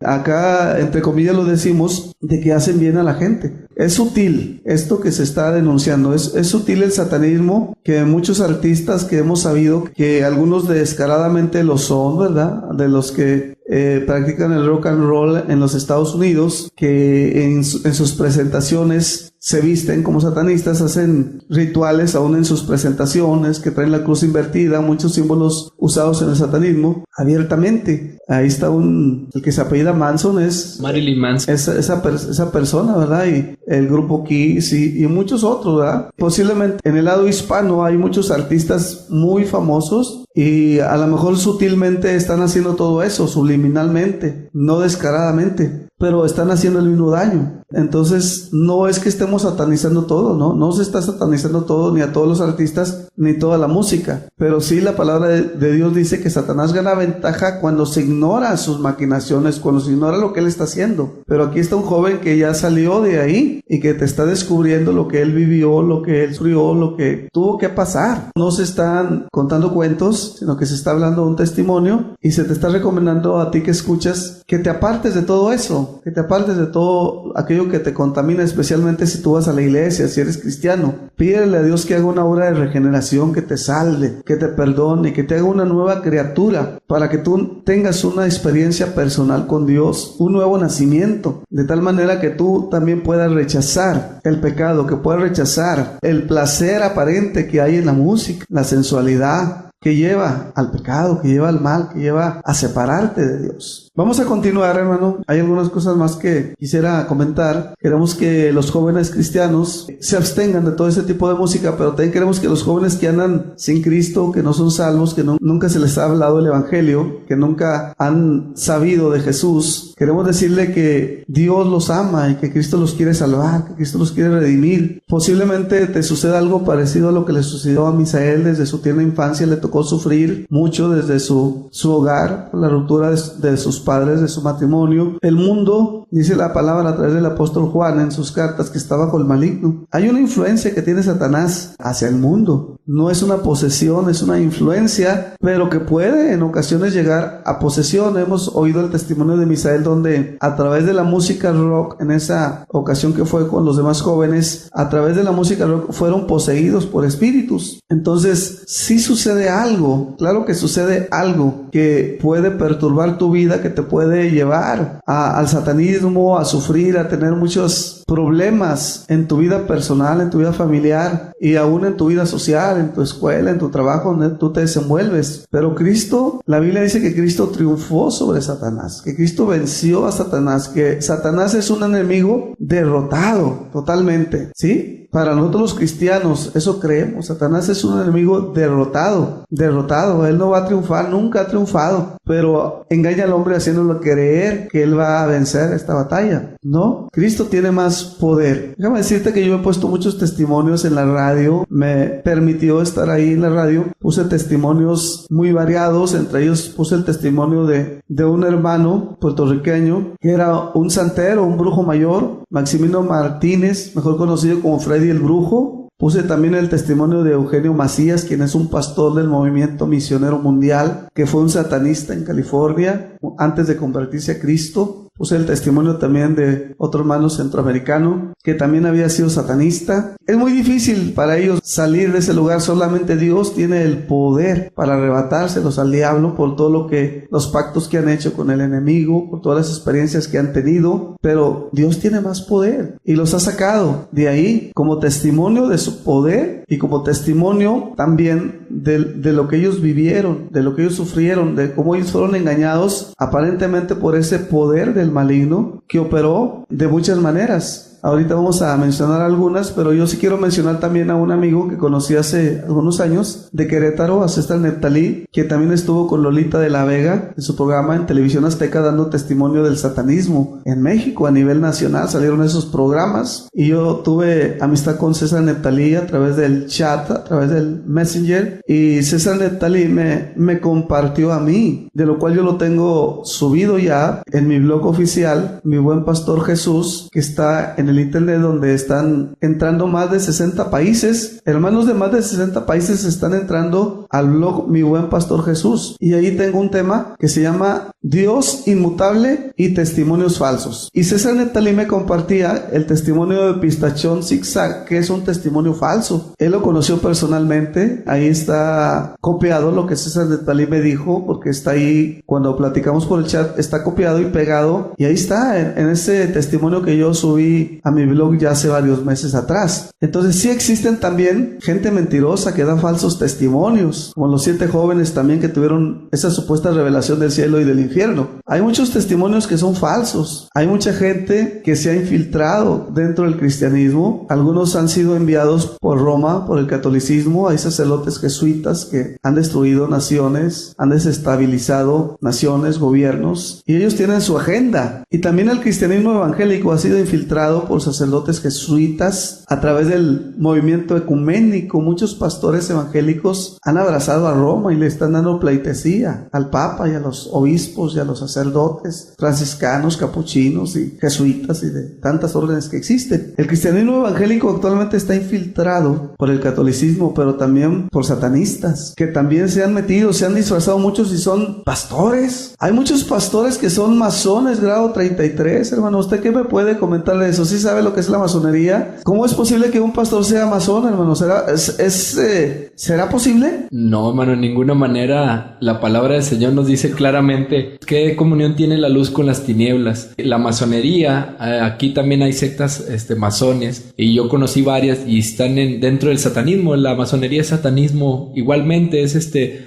acá entre comillas lo decimos, de que hacen bien a la gente. Es sutil esto que se está denunciando, es sutil el satanismo, que muchos artistas que hemos sabido, que algunos descaradamente lo son, ¿verdad? De los que practican el rock and roll en los Estados Unidos, que en sus presentaciones se visten como satanistas, hacen rituales aún en sus presentaciones, que traen la cruz invertida, muchos símbolos usados en el satanismo, abiertamente. Ahí está el que se apellida Manson, es Marilyn Manson. Esa persona, ¿verdad? Y el grupo Kiss y muchos otros, ¿verdad? Posiblemente en el lado hispano hay muchos artistas muy famosos y a lo mejor sutilmente están haciendo todo eso, subliminalmente, no descaradamente. pero están haciendo el mismo daño. Entonces, no es que estemos satanizando todo, no se está satanizando todo, ni a todos los artistas, ni toda la música, pero sí la palabra de Dios dice que Satanás gana ventaja cuando se ignora sus maquinaciones, cuando se ignora lo que él está haciendo. Pero aquí está un joven que ya salió de ahí y que te está descubriendo lo que él vivió, lo que él sufrió, lo que tuvo que pasar. No se están contando cuentos, sino que se está hablando de un testimonio, y se te está recomendando a ti que escuchas que te apartes de todo eso, que te apartes de todo aquello que te contamina, especialmente si tú vas a la iglesia, si eres cristiano. Pídele a Dios que haga una obra de regeneración, que te salve, que te perdone, que te haga una nueva criatura, para que tú tengas una experiencia personal con Dios, un nuevo nacimiento, de tal manera que tú también puedas rechazar el pecado, que puedas rechazar el placer aparente que hay en la música, la sensualidad que lleva al pecado, que lleva al mal, que lleva a separarte de Dios. Vamos a continuar, hermano. Hay algunas cosas más que quisiera comentar. Queremos que los jóvenes cristianos se abstengan de todo ese tipo de música, pero también queremos que los jóvenes que andan sin Cristo, que no son salvos, que nunca se les ha hablado el evangelio, que nunca han sabido de Jesús, queremos decirle que Dios los ama y que Cristo los quiere salvar, que Cristo los quiere redimir. Posiblemente te suceda algo parecido a lo que le sucedió a Misael. Desde su tierna infancia le tocó sufrir mucho desde su hogar, por la ruptura de sus padres, de su matrimonio. El mundo, dice la palabra a través del apóstol Juan en sus cartas, que está bajo el maligno. Hay una influencia que tiene Satanás hacia el mundo. No es una posesión, es una influencia, pero que puede en ocasiones llegar a posesión. Hemos oído el testimonio de Misael, donde a través de la música rock, en esa ocasión que fue con los demás jóvenes, a través de la música rock fueron poseídos por espíritus. Entonces, sí sucede algo, claro que sucede algo que puede perturbar tu vida, que te puede llevar al satanismo, a sufrir, a tener muchos problemas en tu vida personal, en tu vida familiar y aún en tu vida social, en tu escuela, en tu trabajo donde tú te desenvuelves. Pero Cristo, la Biblia dice que Cristo triunfó sobre Satanás, que Cristo venció a Satanás, que Satanás es un enemigo derrotado totalmente, ¿sí? Para nosotros los cristianos, eso creemos. Satanás es un enemigo derrotado. Él no va a triunfar, nunca ha triunfado, pero engaña al hombre haciéndolo creer que él va a vencer esta batalla. No, Cristo tiene más poder. Déjame decirte que yo he puesto muchos testimonios en la radio, me permitió estar ahí en la radio, puse testimonios muy variados, entre ellos puse el testimonio de un hermano puertorriqueño que era un santero, un brujo mayor, Maximino Martínez, mejor conocido como Freddy el Brujo. Puse también el testimonio de Eugenio Macías, quien es un pastor del movimiento misionero mundial, que fue un satanista en California antes de convertirse a Cristo. Puse el testimonio también de otro hermano centroamericano que también había sido satanista. Es muy difícil para ellos salir de ese lugar. Solamente Dios tiene el poder para arrebatárselos al diablo por todo lo que, los pactos que han hecho con el enemigo, por todas las experiencias que han tenido. Pero Dios tiene más poder y los ha sacado de ahí como testimonio de su poder y como testimonio también de lo que ellos vivieron, de lo que ellos sufrieron, de cómo ellos fueron engañados aparentemente por ese poder del maligno que operó de muchas maneras. Ahorita vamos a mencionar algunas, pero yo sí quiero mencionar también a un amigo que conocí hace algunos años de Querétaro, a César Neptalí, que también estuvo con Lolita de la Vega en su programa en Televisión Azteca dando testimonio del satanismo en México a nivel nacional. Salieron esos programas y yo tuve amistad con César Neptalí a través del chat, a través del Messenger, y César Neptalí me compartió a mí, de lo cual yo lo tengo subido ya en mi blog oficial, Mi Buen Pastor Jesús, que está en el internet, donde están entrando más de 60 países. Hermanos de más de 60 países están entrando al blog Mi Buen Pastor Jesús, y ahí tengo un tema que se llama Dios inmutable y testimonios falsos. Y César Neptalí me compartía el testimonio de Pistachón Zigzag, que es un testimonio falso. Él lo conoció personalmente. Ahí está copiado lo que César Neptalí me dijo, porque está ahí cuando platicamos por el chat, está copiado y pegado, y ahí está en ese testimonio que yo subí a mi blog ya hace varios meses atrás. Entonces sí existen también gente mentirosa que da falsos testimonios, como los 7 jóvenes también que tuvieron esa supuesta revelación del cielo y del infierno. Hay muchos testimonios que son falsos. Hay mucha gente que se ha infiltrado dentro del cristianismo. Algunos han sido enviados por Roma, por el catolicismo. Hay sacerdotes jesuitas que han destruido naciones, han desestabilizado naciones, gobiernos, y ellos tienen su agenda. Y también el cristianismo evangélico ha sido infiltrado por sacerdotes jesuitas a través del movimiento ecuménico. Muchos pastores evangélicos han abrazado a Roma y le están dando pleitesía al Papa y a los obispos y a los sacerdotes franciscanos, capuchinos y jesuitas y de tantas órdenes que existen. El cristianismo evangélico actualmente está infiltrado por el catolicismo, pero también por satanistas que también se han metido, se han disfrazado muchos y son pastores. Hay muchos pastores que son masones grado 33, hermano. ¿Usted qué me puede comentar de eso? ¿Sí sabe lo que es la masonería? ¿Cómo es posible que un pastor sea masón, hermano? ¿Será posible? No, hermano, en ninguna manera. La palabra del Señor nos dice claramente qué comunión tiene la luz con las tinieblas. La masonería, aquí también hay sectas masones, y yo conocí varias y están dentro del satanismo. La masonería es satanismo igualmente, es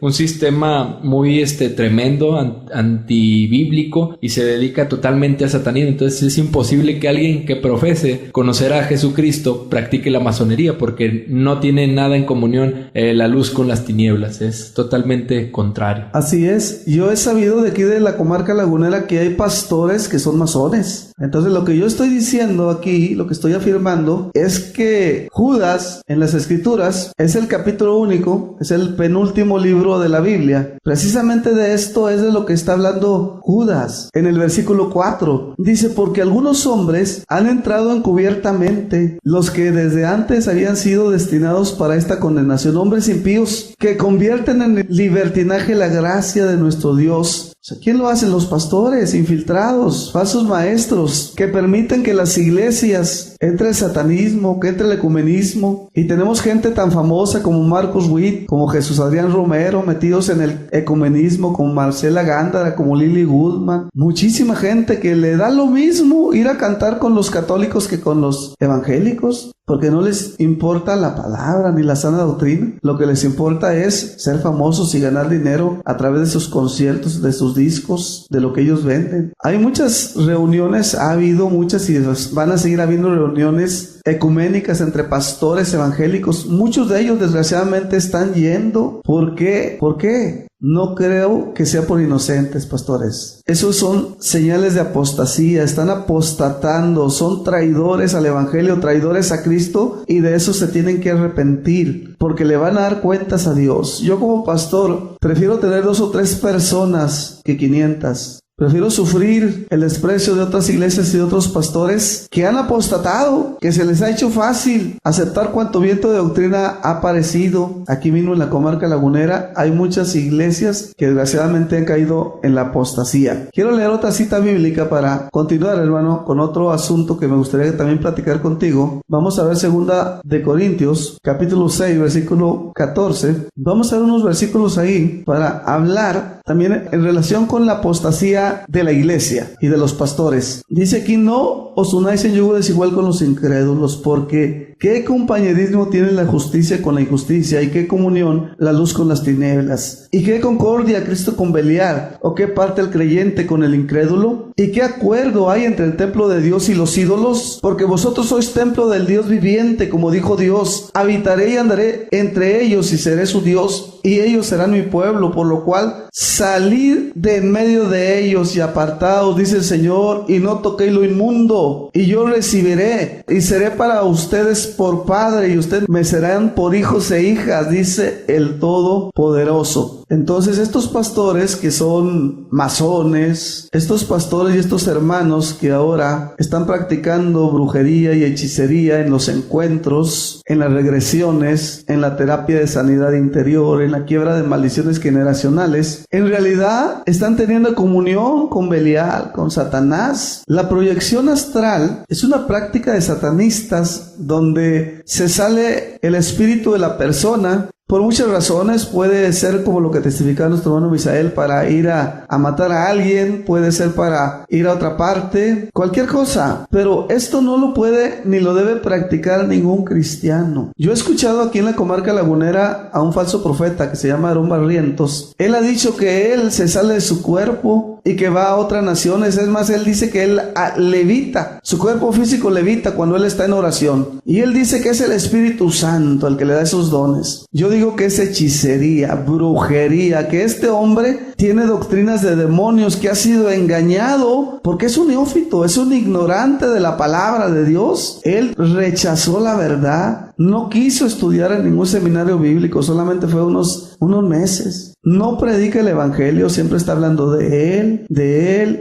un sistema muy tremendo, antibíblico, y se dedica totalmente a satanismo. Entonces es imposible que alguien que profese conocer a Jesucristo practique la masonería, porque no tiene nada en comunión la luz con las tinieblas, es totalmente contrario. Así es. Yo he sabido de aquí de la comarca lagunera que hay pastores que son masones. Entonces lo que yo estoy diciendo aquí, lo que estoy afirmando, es que Judas en las Escrituras es el capítulo único, es el penúltimo libro de la Biblia. Precisamente de esto es de lo que está hablando Judas en el versículo 4. Dice: porque algunos hombres han entrado encubiertamente, los que desde antes habían sido destinados para esta condenación, hombres impíos que convierten en libertinaje la gracia de nuestro Dios. O sea, ¿quién lo hace? Los pastores infiltrados, falsos maestros, que permiten que las iglesias entre el satanismo, que entre el ecumenismo. Y tenemos gente tan famosa como Marcos Witt, como Jesús Adrián Romero, metidos en el ecumenismo, como Marcela Gándara, como Lily Goodman. Muchísima gente que le da lo mismo ir a cantar con los católicos que con los evangélicos, porque no les importa la palabra ni la sana doctrina. Lo que les importa es ser famosos y ganar dinero a través de sus conciertos, de sus discos, de lo que ellos venden. Hay muchas reuniones, ha habido muchas y van a seguir habiendo reuniones ecuménicas entre pastores evangélicos. Muchos de ellos desgraciadamente están yendo. ¿Por qué? ¿Por qué? No creo que sea por inocentes, pastores. Esos son señales de apostasía, están apostatando, son traidores al evangelio, traidores a Cristo, y de eso se tienen que arrepentir, porque le van a dar cuentas a Dios. Yo como pastor prefiero tener 2 o 3 personas que 500. Prefiero sufrir el desprecio de otras iglesias y de otros pastores que han apostatado, que se les ha hecho fácil aceptar cuanto viento de doctrina ha aparecido. Aquí mismo en la comarca lagunera hay muchas iglesias que desgraciadamente han caído en la apostasía. Quiero leer otra cita bíblica para continuar, hermano, con otro asunto que me gustaría también platicar contigo. Vamos a ver 2 de Corintios, capítulo 6, versículo 14. Vamos a ver unos versículos ahí para hablar también en relación con la apostasía de la iglesia y de los pastores. Dice aquí: no os unáis en yugo desigual con los incrédulos, porque ¿qué compañerismo tiene la justicia con la injusticia? ¿Y qué comunión la luz con las tinieblas? ¿Y qué concordia Cristo con Beliar? ¿O qué parte el creyente con el incrédulo? ¿Y qué acuerdo hay entre el templo de Dios y los ídolos? Porque vosotros sois templo del Dios viviente, como dijo Dios: habitaré y andaré entre ellos y seré su Dios, y ellos serán mi pueblo, por lo cual salid de en medio de ellos y apartaos, dice el Señor, y no toquéis lo inmundo, y yo recibiré y seré para ustedes por padre, y ustedes me serán por hijos e hijas, dice el Todopoderoso. Entonces estos pastores que son masones, estos pastores y estos hermanos que ahora están practicando brujería y hechicería en los encuentros, en las regresiones, en la terapia de sanidad interior, en la quiebra de maldiciones generacionales, en realidad están teniendo comunión con Belial, con Satanás. La proyección astral es una práctica de satanistas donde se sale el espíritu de la persona Por muchas razones, puede ser como lo que testificaba nuestro hermano Misael, para ir a matar a alguien, puede ser para ir a otra parte, cualquier cosa, pero esto no lo puede ni lo debe practicar ningún cristiano. Yo he escuchado aquí en la comarca lagunera a un falso profeta que se llama Aarón Barrientos. Él ha dicho que él se sale de su cuerpo y que va a otras naciones. Es más, él dice que él levita, su cuerpo físico levita cuando él está en oración, y él dice que es el Espíritu Santo el que le da esos dones. Yo digo que es hechicería, brujería, que este hombre tiene doctrinas de demonios, que ha sido engañado porque es un neófito, es un ignorante de la palabra de Dios. Él rechazó la verdad, no quiso estudiar en ningún seminario bíblico, solamente fue unos meses. No predica el evangelio, siempre está hablando de él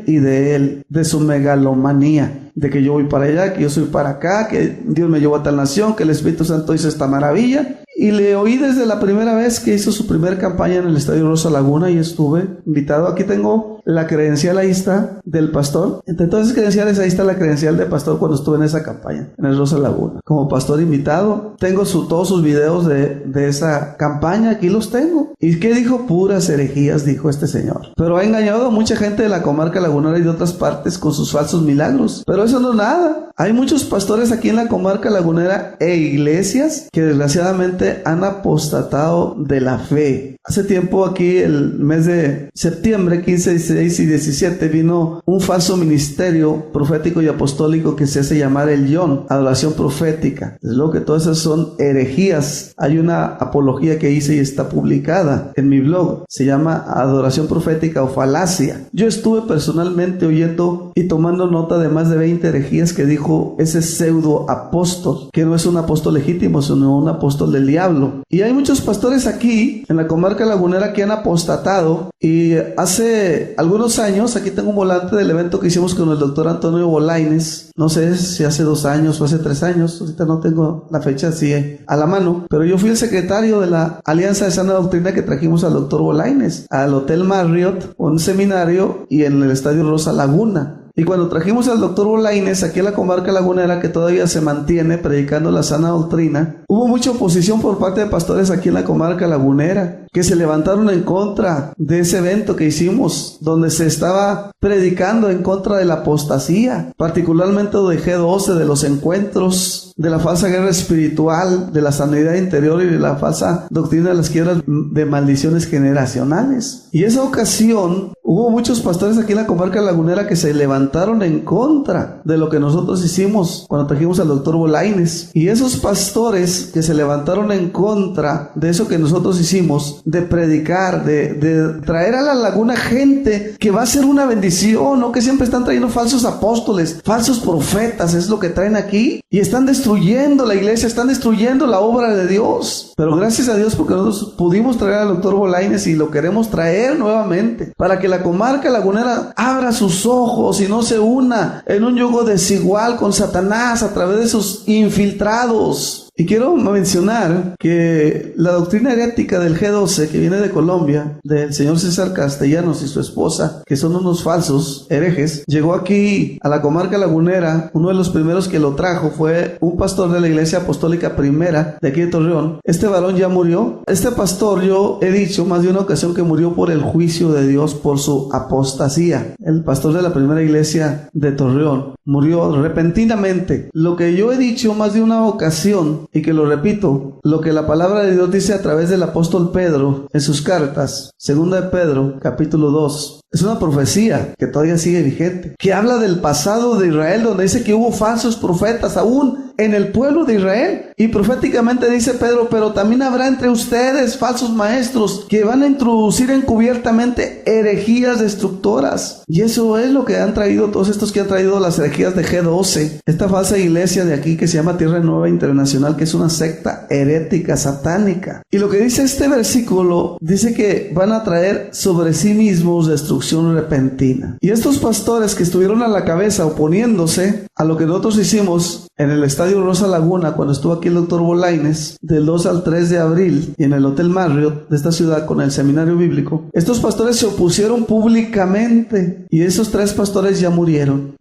y de él, de su megalomanía, de que yo voy para allá, que yo soy para acá, que Dios me llevó a tal nación, que el Espíritu Santo hizo esta maravilla. Y le oí desde la primera vez que hizo su primera campaña en el Estadio Rosa Laguna, y estuve invitado. Aquí tengo la credencial, ahí está, del pastor. Entre todas esas credenciales, ahí está la credencial de pastor cuando estuve en esa campaña, en el Rosa Laguna. Como pastor invitado, tengo todos sus videos de esa campaña, aquí los tengo. ¿Y qué dijo? Puras herejías, dijo este señor. Pero ha engañado a mucha gente de la comarca lagunera y de otras partes con sus falsos milagros. Pero eso no es nada. Hay muchos pastores aquí en la comarca lagunera e iglesias que desgraciadamente han apostatado de la fe. Hace tiempo aquí, el mes de septiembre, 15, 16 y 17, vino un falso ministerio profético y apostólico que se hace llamar el Yon, adoración profética. Es lo que todas esas son herejías. Hay una apología que hice y está publicada en mi blog. Se llama adoración profética o falacia. Yo estuve personalmente oyendo y tomando nota de más de 20 herejías que dijo ese pseudo apóstol, que no es un apóstol legítimo, sino un apóstol del diablo. Y hay muchos pastores aquí en la comarca lagunera que han apostatado, y hace algunos años, aquí tengo un volante del evento que hicimos con el doctor Antonio Bolaines, no sé si hace 2 años o hace 3 años, ahorita no tengo la fecha así a la mano, pero yo fui el secretario de la Alianza de Sana Doctrina que trajimos al doctor Bolaines al Hotel Marriott, un seminario, y en el Estadio Rosa Laguna. Y cuando trajimos al doctor Bolaines aquí a la comarca lagunera, que todavía se mantiene predicando la sana doctrina, hubo mucha oposición por parte de pastores aquí en la comarca lagunera, que se levantaron en contra de ese evento que hicimos, donde se estaba predicando en contra de la apostasía, particularmente de G12, de los encuentros, de la falsa guerra espiritual, de la sanidad interior y de la falsa doctrina de las quiebras de maldiciones generacionales. Y esa ocasión hubo muchos pastores aquí en la comarca lagunera que se levantaron en contra de lo que nosotros hicimos cuando trajimos al doctor Bolaines. Y esos pastores que se levantaron en contra de eso que nosotros hicimos, de predicar, de traer a la laguna gente que va a ser una bendición, no que siempre están trayendo falsos apóstoles, falsos profetas, es lo que traen aquí, y están destruyendo la iglesia, están destruyendo la obra de Dios. Pero gracias a Dios, porque nosotros pudimos traer al doctor Bolaines y lo queremos traer nuevamente, para que la comarca lagunera abra sus ojos y no se una en un yugo desigual con Satanás a través de sus infiltrados. Y quiero mencionar que la doctrina herética del G12, que viene de Colombia, del señor César Castellanos y su esposa, que son unos falsos herejes, llegó aquí a la comarca lagunera. Uno de los primeros que lo trajo fue un pastor de la Iglesia Apostólica Primera de aquí de Torreón. Este varón ya murió. Este pastor, yo he dicho más de una ocasión que murió por el juicio de Dios, por su apostasía. El pastor de la primera iglesia de Torreón murió repentinamente. Lo que yo he dicho más de una ocasión, y que lo repito, lo que la palabra de Dios dice a través del apóstol Pedro en sus cartas, 2 de Pedro, capítulo 2, es una profecía que todavía sigue vigente, que habla del pasado de Israel, donde dice que hubo falsos profetas aún en el pueblo de Israel. Y proféticamente dice Pedro, pero también habrá entre ustedes falsos maestros que van a introducir encubiertamente herejías destructoras. Y eso es lo que han traído todos estos que han traído las herejías de G12, esta falsa iglesia de aquí que se llama Tierra Nueva Internacional, que es una secta herética, satánica. Y lo que dice este versículo, dice que van a traer sobre sí mismos destrucción repentina. Y estos pastores que estuvieron a la cabeza oponiéndose a lo que nosotros hicimos en el Estadio Rosa Laguna, cuando estuvo aquí el doctor Bolaines, del 2 al 3 de abril, y en el Hotel Marriott de esta ciudad con el seminario bíblico, estos pastores se opusieron públicamente, y esos 3 pastores ya murieron.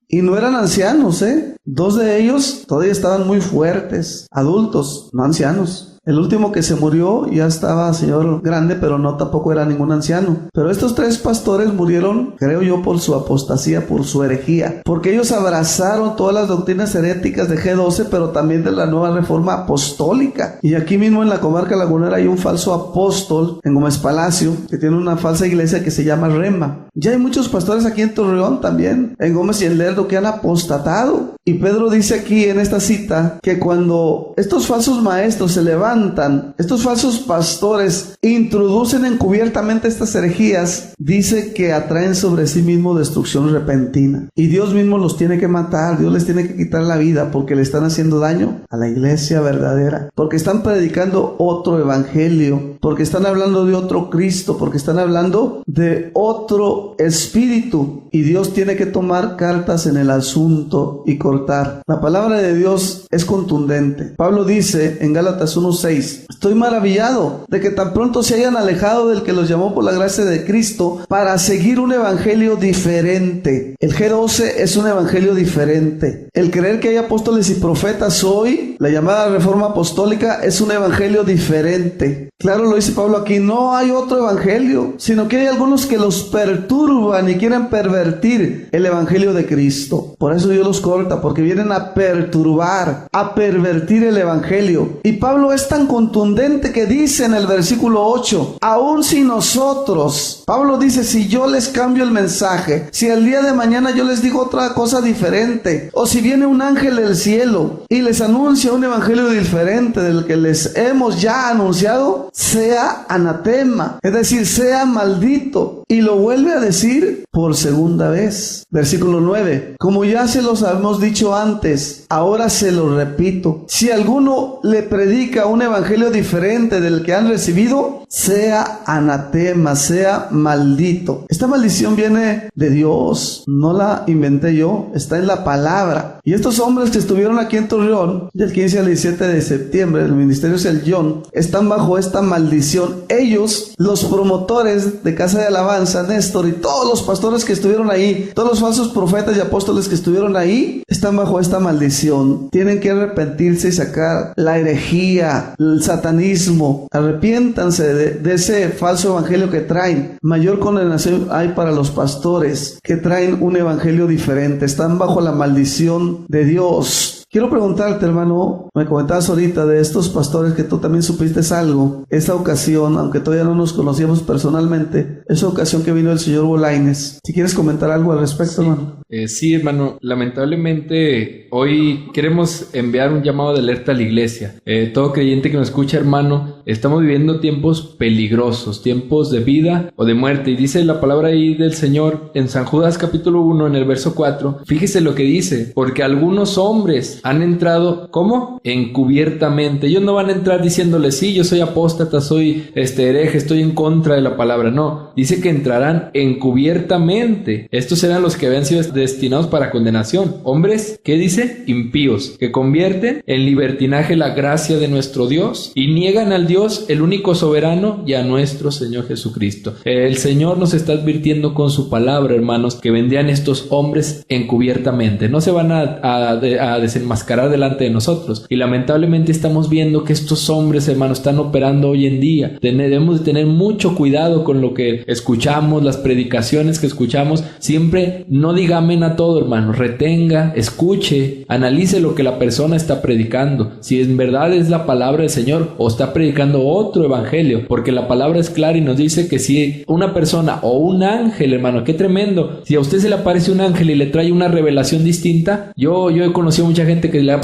Y no eran ancianos, 2 de ellos todavía estaban muy fuertes, adultos, no ancianos. El último que se murió ya estaba señor grande, pero no tampoco era ningún anciano. Pero estos 3 pastores murieron, creo yo, por su apostasía, por su herejía, porque ellos abrazaron todas las doctrinas heréticas de G12, pero también de la nueva reforma apostólica. Y aquí mismo en la comarca lagunera hay un falso apóstol en Gómez Palacio que tiene una falsa iglesia que se llama Rema. Ya hay muchos pastores aquí en Torreón también, en Gómez y en Lerdo, que han apostatado. Y Pedro dice aquí en esta cita que cuando estos falsos maestros se levantan, estos falsos pastores introducen encubiertamente estas herejías, dice que atraen sobre sí mismo destrucción repentina. Y Dios mismo los tiene que matar, Dios les tiene que quitar la vida porque le están haciendo daño a la iglesia verdadera, porque están predicando otro evangelio, porque están hablando de otro Cristo, porque están hablando de otro espíritu. Y Dios tiene que tomar cartas en el asunto y cortar. La palabra de Dios es contundente. Pablo dice en Gálatas 1:6: estoy maravillado de que tan pronto se hayan alejado del que los llamó por la gracia de Cristo para seguir un evangelio diferente. El G12 es un evangelio diferente. El creer que hay apóstoles y profetas hoy, la llamada reforma apostólica, es un evangelio diferente. Claro, lo dice Pablo aquí, no hay otro evangelio, sino que hay algunos que los perturban y quieren pervertir el evangelio de Cristo. Por eso Dios los corta, porque vienen a perturbar, a pervertir el evangelio. Y Pablo es tan contundente que dice en el versículo 8, aun si nosotros, Pablo dice, si yo les cambio el mensaje, si el día de mañana yo les digo otra cosa diferente, o si viene un ángel del cielo y les anuncia un evangelio diferente del que les hemos ya anunciado, sea anatema, es decir, sea maldito. Y lo vuelve a decir por segunda vez. Versículo 9, como ya se los hemos dicho antes, ahora se lo repito, si alguno le predica un evangelio diferente del que han recibido, sea anatema, sea maldito. Esta maldición viene de Dios, no la inventé yo, está en la palabra. Y estos hombres que estuvieron aquí en Torreón del 15 al 17 de septiembre, el ministerio es el John, están bajo esta maldición. Ellos, los promotores de Casa de Alabanza, Néstor y todos los pastores que estuvieron ahí, todos los falsos profetas y apóstoles que estuvieron ahí, están bajo esta maldición. Tienen que arrepentirse y sacar la herejía, el satanismo. Arrepiéntanse de ese falso evangelio que traen. Mayor condenación hay para los pastores que traen un evangelio diferente. Están bajo la maldición de Dios. Quiero preguntarte, hermano, me comentabas ahorita de estos pastores que tú también supiste algo. Esta ocasión, aunque todavía no nos conocíamos personalmente, esa ocasión que vino el señor Bolaines. Si quieres comentar algo al respecto, hermano. Sí, hermano, lamentablemente hoy queremos enviar un llamado de alerta a la iglesia. Todo creyente que nos escucha, hermano, estamos viviendo tiempos peligrosos, tiempos de vida o de muerte. Y dice la palabra ahí del Señor en San Judas capítulo 1, en el verso 4. Fíjese lo que dice, porque algunos hombres han entrado, ¿cómo? Encubiertamente. Ellos no van a entrar diciéndole, sí, yo soy apóstata, soy hereje, estoy en contra de la palabra. No, dice que entrarán encubiertamente. Estos serán los que habían sido destinados para condenación. Hombres, ¿qué dice? Impíos, que convierten en libertinaje la gracia de nuestro Dios y niegan al Dios, el único soberano, y a nuestro Señor Jesucristo. El Señor nos está advirtiendo con su palabra, hermanos, que vendrían estos hombres encubiertamente. No se van a desenmascarar delante de nosotros. Y lamentablemente estamos viendo que estos hombres, hermanos, están operando hoy en día. Debemos de tener mucho cuidado con lo que escuchamos, las predicaciones que escuchamos. Siempre no diga amén a todo, hermano. Retenga, escuche, analice lo que la persona está predicando. Si en verdad es la palabra del Señor o está predicando otro evangelio. Porque la palabra es clara y nos dice que si una persona o un ángel, hermano, qué tremendo. Si a usted se le aparece un ángel y le trae una revelación distinta, yo he conocido mucha gente que le ha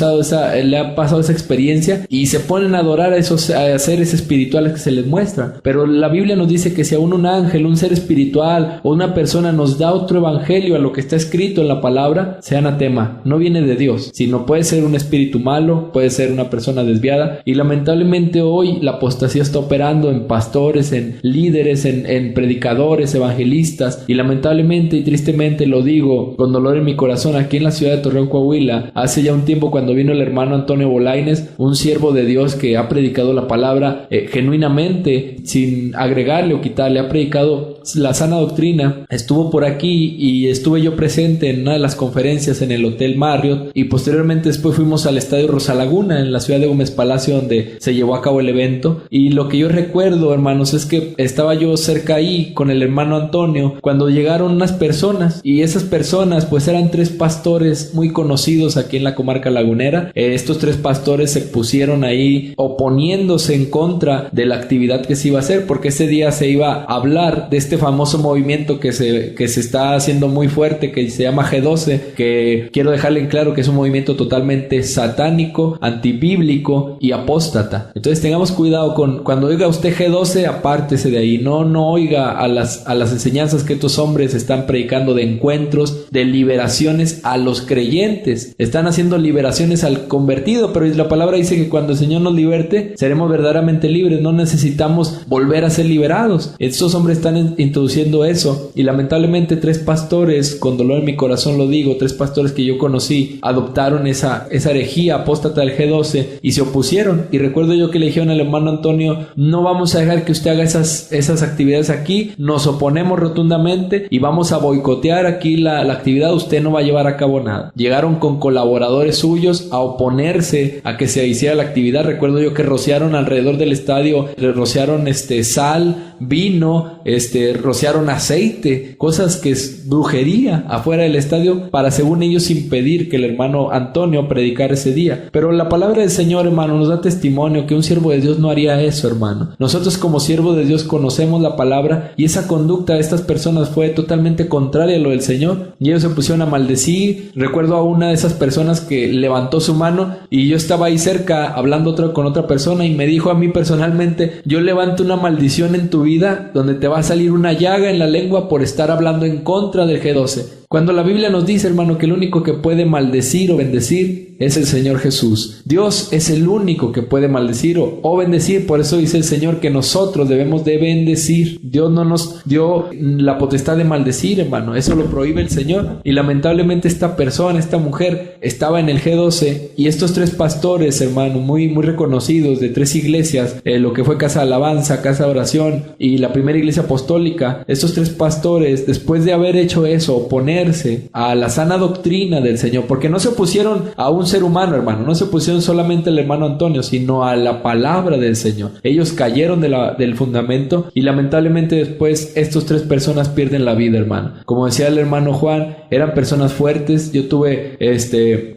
pasado esa experiencia y se ponen a adorar a esos seres espirituales que se les muestran. Pero la Biblia nos dice que si aún un ángel, un ser espiritual o una persona nos da otro evangelio a lo que está escrito en la palabra, sea anatema. No viene de Dios, sino puede ser un espíritu malo, puede ser una persona desviada. Y lamentablemente hoy la apostasía está operando en pastores, en líderes, en predicadores, evangelistas. Y lamentablemente y tristemente lo digo con dolor en mi corazón, aquí en la ciudad de Torreón, Coahuila, hace ya un tiempo cuando vino el hermano Antonio Bolaines, un siervo de Dios que ha predicado la palabra genuinamente, sin agregarle o quitarle, ha predicado la sana doctrina. Estuvo por aquí y estuve yo presente en una de las conferencias en el Hotel Marriott, y posteriormente después fuimos al Estadio Rosa Laguna en la ciudad de Gómez Palacio, donde se llevó a cabo el evento. Y lo que yo recuerdo, hermanos, es que estaba yo cerca ahí con el hermano Antonio cuando llegaron unas personas, y esas personas pues eran 3 pastores muy conocidos aquí en la comarca lagunera. Estos 3 pastores se pusieron ahí oponiéndose en contra de la actividad que se iba a hacer, porque ese día se iba a hablar de este famoso movimiento que se está haciendo muy fuerte, que se llama G12, que quiero dejarle en claro que es un movimiento totalmente satánico, antibíblico y apóstata. Entonces tengamos cuidado con cuando oiga usted G12, apártese de ahí, no oiga a las enseñanzas que estos hombres están predicando de encuentros, de liberaciones a los creyentes. Están haciendo liberaciones al convertido, pero la palabra dice que cuando el Señor nos liberte, seremos verdaderamente libres, no necesitamos volver a ser liberados. Estos hombres están introduciendo eso, y lamentablemente 3 pastores, con dolor en mi corazón lo digo, 3 pastores que yo conocí, adoptaron esa herejía apóstata del G12 y se opusieron. Y recuerdo yo que le dijeron al hermano Antonio: no vamos a dejar que usted haga esas actividades aquí, nos oponemos rotundamente y vamos a boicotear aquí la actividad, usted no va a llevar a cabo nada. Llegaron con colaboradores suyos a oponerse a que se hiciera la actividad. Recuerdo yo que rociaron alrededor del estadio, rociaron sal, vino, rociaron aceite, cosas que es brujería afuera del estadio, para según ellos impedir que el hermano Antonio predicara ese día. Pero la palabra del Señor, hermano, nos da testimonio que un siervo de Dios no haría eso, hermano. Nosotros como siervos de Dios conocemos la palabra, y esa conducta de estas personas fue totalmente contraria a lo del Señor, y ellos se pusieron a maldecir. Recuerdo a una de esas personas que levantó su mano, y yo estaba ahí cerca hablando con otra persona, y me dijo a mí personalmente: yo levanto una maldición en tu vida donde te va a salir una llaga en la lengua por estar hablando en contra del G12. Cuando la Biblia nos dice, hermano, que el único que puede maldecir o bendecir es el Señor Jesús. Dios es el único que puede maldecir o bendecir. Por eso dice el Señor que nosotros debemos de bendecir. Dios no nos dio la potestad de maldecir, hermano. Eso lo prohíbe el Señor. Y lamentablemente esta persona, esta mujer, estaba en el G12, y estos 3 pastores, hermano, muy reconocidos de 3 iglesias, lo que fue Casa de Alabanza, Casa de Oración y la primera iglesia apostólica, estos 3 pastores, después de haber hecho eso, oponerse a la sana doctrina del Señor, porque no se opusieron a un ser humano, hermano, no se opusieron solamente al hermano Antonio, sino a la palabra del Señor. Ellos cayeron del fundamento, y lamentablemente después estas 3 personas pierden la vida, hermano. Como decía el hermano Juan, eran personas fuertes. Yo tuve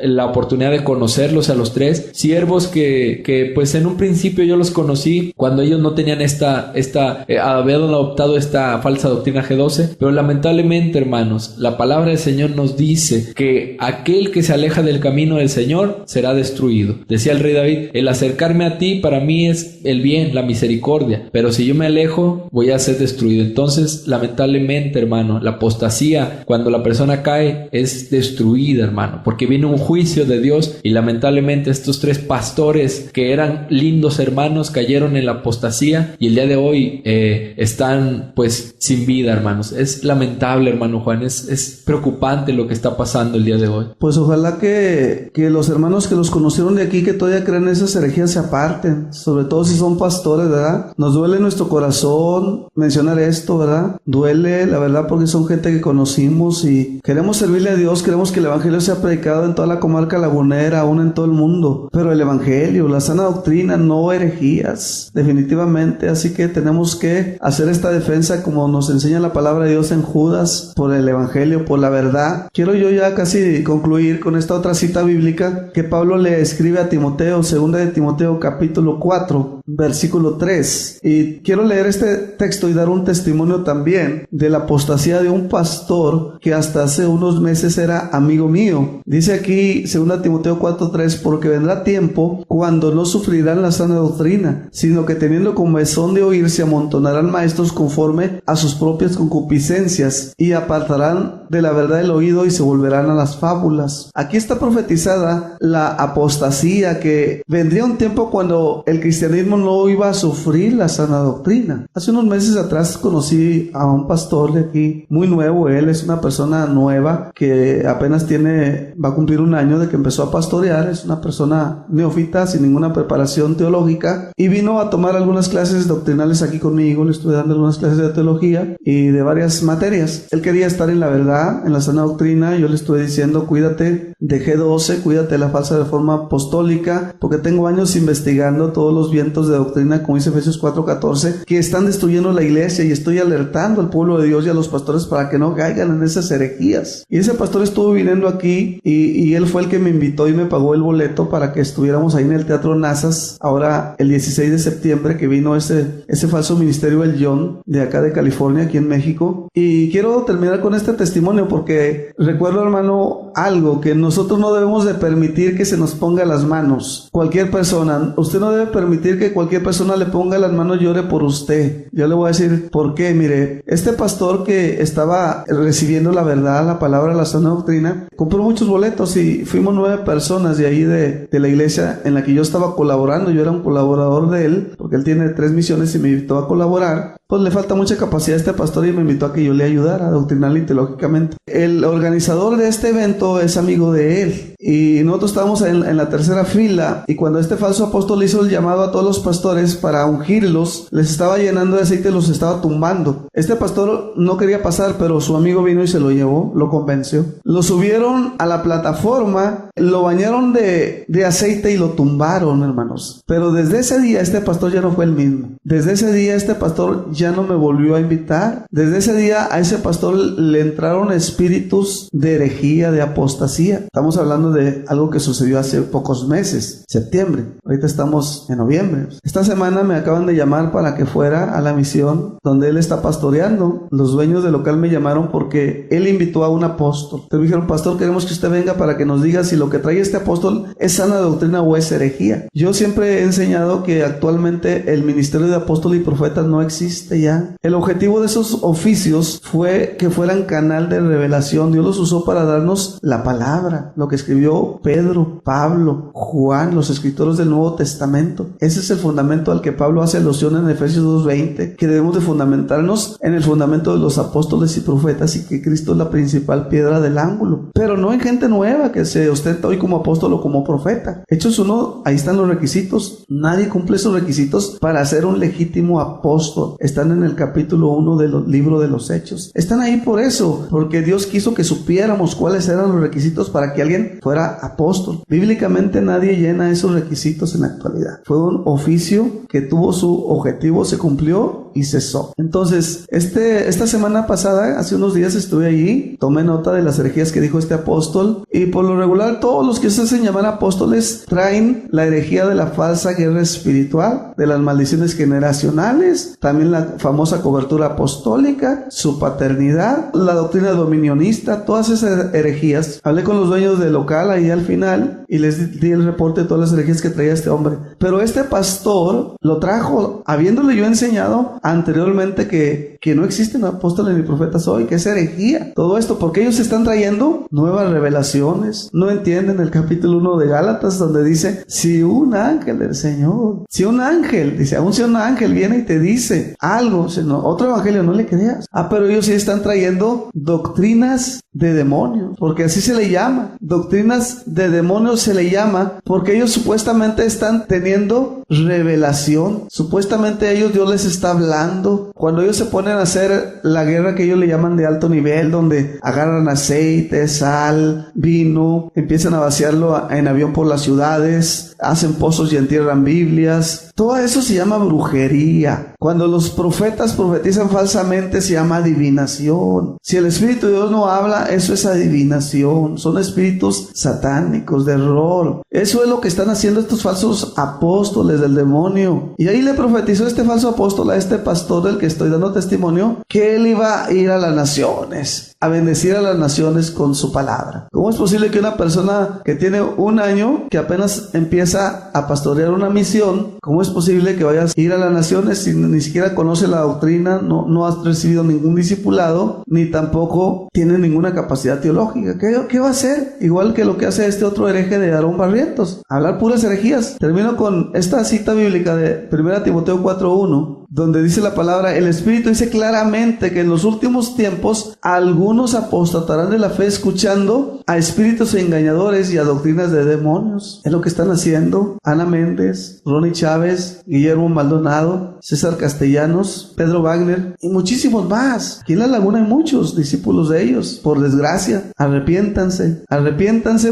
la oportunidad de conocerlos a los 3 siervos que pues en un principio yo los conocí cuando ellos no tenían habían adoptado esta falsa doctrina G12, pero lamentablemente, hermanos, la palabra del Señor nos dice que aquel que se aleja del camino del Señor será destruido. Decía el rey David: el acercarme a ti para mí es el bien, la misericordia, pero si yo me alejo voy a ser destruido. Entonces, lamentablemente, hermano, la apostasía, cuando la persona cae, es destruida, hermano, porque viene un juicio de Dios, y lamentablemente estos 3 pastores que eran lindos hermanos cayeron en la apostasía, y el día de hoy están pues sin vida, hermanos. Es lamentable, hermano Juan, es preocupante lo que está pasando el día de hoy. Pues ojalá que los hermanos que los conocieron de aquí, que todavía creen esas herejías, se aparten, sobre todo si son pastores, ¿verdad? Nos duele en nuestro corazón mencionar esto, ¿verdad? Duele, la verdad, porque son gente que conocimos y queremos servirle a Dios, queremos que el evangelio sea predicado en toda la comarca lagunera, aún en todo el mundo, pero el evangelio, la sana doctrina, no herejías, definitivamente. Así que tenemos que hacer esta defensa como nos enseña la palabra de Dios en Judas, por el evangelio, por la verdad. Quiero yo ya casi concluir con esta otra cita bíblica que Pablo le escribe a Timoteo, 2 de Timoteo capítulo 4, versículo 3. Y quiero leer este texto y dar un testimonio también de la apostasía de un pastor que hasta hace unos meses era amigo mío. Dice aquí 2 Timoteo 4:3: porque vendrá tiempo cuando no sufrirán la sana doctrina, sino que teniendo comezón de oír, se amontonarán maestros conforme a sus propias concupiscencias, y apartarán de la verdad el oído y se volverán a las fábulas. Aquí está profetizada la apostasía, que vendría un tiempo cuando el cristianismo cristianismo no iba a sufrir la sana doctrina. Hace unos meses atrás conocí a un pastor de aquí, muy nuevo. Él es una persona nueva que apenas va a cumplir un año de que empezó a pastorear. Es una persona neófita, sin ninguna preparación teológica, y vino a tomar algunas clases doctrinales aquí conmigo. Le estuve dando algunas clases de teología y de varias materias. Él quería estar en la verdad, en la sana doctrina. Yo le estuve diciendo, cuídate de G12, cuídate de la falsa reforma apostólica, porque tengo años investigando todos los vientos de doctrina, como dice Efesios 4:14, que están destruyendo la iglesia, y estoy alertando al pueblo de Dios y a los pastores para que no caigan en esas herejías. Y ese pastor estuvo viniendo aquí y él fue el que me invitó y me pagó el boleto para que estuviéramos ahí en el Teatro Nazas, ahora el 16 de septiembre, que vino ese falso ministerio, el John, de acá de California, aquí en México. Y quiero terminar con este testimonio porque recuerdo, hermano, algo que nosotros no debemos de permitir que se nos ponga las manos. Cualquier persona, usted no debe permitir que cualquier persona le ponga las manos y llore por usted. Yo le voy a decir por qué. Mire, este pastor que estaba recibiendo la verdad, la palabra, la sana doctrina, compró muchos boletos y fuimos 9 personas de ahí de la iglesia en la que yo estaba colaborando. Yo era un colaborador de él, porque él tiene 3 misiones y me invitó a colaborar. Pues le falta mucha capacidad a este pastor y me invitó a que yo le ayudara doctrinal y teológicamente. El organizador de este evento es amigo de él y nosotros estábamos en la tercera fila, y cuando este falso apóstol hizo el llamado a todos los pastores para ungirlos, les estaba llenando de aceite y los estaba tumbando. Este pastor no quería pasar, pero su amigo vino y se lo llevó, lo convenció. Lo subieron a la plataforma, lo bañaron de aceite y lo tumbaron, hermanos. Pero desde ese día este pastor ya no fue el mismo. Desde ese día este pastor ya no me volvió a invitar. Desde ese día a ese pastor le entraron espíritus de herejía, de apostasía. Estamos hablando de algo que sucedió hace pocos meses, septiembre. Ahorita estamos en noviembre. Esta semana me acaban de llamar para que fuera a la misión donde él está pastoreando. Los dueños del local me llamaron porque él invitó a un apóstol. Te dijeron, pastor, queremos que usted venga para que nos diga si lo que trae este apóstol es sana doctrina o es herejía. Yo siempre he enseñado que actualmente el ministerio de apóstol y profeta no existe ya. El objetivo de esos oficios fue que fueran canal de revelación. Dios los usó para darnos la palabra, lo que escribió Pedro, Pablo, Juan, los escritores del Nuevo Testamento. Ese es el fundamento al que Pablo hace alusión en Efesios 2:20, que debemos de fundamentarnos en el fundamento de los apóstoles y profetas, y que Cristo es la principal piedra del ángulo. Pero no en gente nueva que se ostenta hoy como apóstol o como profeta. Hechos 1, ahí están los requisitos. Nadie cumple esos requisitos para ser un legítimo apóstol. Están en el capítulo 1 del libro de los Hechos. Están ahí por eso, porque Dios quiso que supiéramos cuáles eran los requisitos para que alguien fuera apóstol. Bíblicamente nadie llena esos requisitos en la actualidad. Fue un oficio que tuvo su objetivo, se cumplió y cesó. Entonces, esta semana pasada, hace unos días estuve allí, tomé nota de las herejías que dijo este apóstol, y por lo regular todos los que se hacen llamar apóstoles traen la herejía de la falsa guerra espiritual, de las maldiciones generacionales, también la famosa cobertura apostólica, su paternidad, la doctrina dominionista, todas esas herejías. Hablé con los dueños del local ahí al final y les di el reporte de todas las herejías que traía este hombre. Pero este pastor lo trajo habiéndole yo enseñado anteriormente que no existen apóstoles ni profetas hoy, que es herejía. Todo esto porque ellos están trayendo nuevas revelaciones. No entienden el capítulo 1 de Gálatas, donde dice, si un ángel del Señor, si un ángel, dice, aún si un ángel viene y te dice algo, otro evangelio, no le creas. Pero ellos sí están trayendo doctrinas de demonios, porque así se le llama. Doctrinas de demonios se le llama porque ellos supuestamente están teniendo revelación. Supuestamente a ellos Dios les está hablando. Cuando ellos se ponen a hacer la guerra que ellos le llaman de alto nivel, donde agarran aceite, sal, vino, empiezan a vaciarlo en avión por las ciudades, hacen pozos y entierran Biblias. Todo eso se llama brujería. Cuando los profetas profetizan falsamente, se llama adivinación. Si el Espíritu de Dios no habla, eso es adivinación. Son espíritus satánicos, de error. Eso es lo que están haciendo estos falsos apóstoles del demonio. Y ahí le profetizó este falso apóstol a este pastor del que estoy dando testimonio, que él iba a ir a las naciones, a bendecir a las naciones con su palabra. ¿Cómo es posible que una persona que tiene un año, que apenas empieza a pastorear una misión, cómo es posible que vayas a ir a las naciones si ni siquiera conoce la doctrina, no has recibido ningún discipulado, ni tampoco tiene ninguna capacidad teológica? ¿Qué va a hacer? Igual que lo que hace este otro hereje de Aarón Barrientos, hablar puras herejías. Termino con esta cita bíblica de 1 Timoteo 4:1, donde dice la palabra: el Espíritu dice claramente que en los últimos tiempos algunos apostatarán de la fe, escuchando a espíritus engañadores y a doctrinas de demonios. Es lo que están haciendo Ana Méndez, Ronnie Chávez, Guillermo Maldonado, César Castellanos, Pedro Wagner y muchísimos más. Aquí en La Laguna hay muchos discípulos de ellos. Por desgracia, arrepiéntanse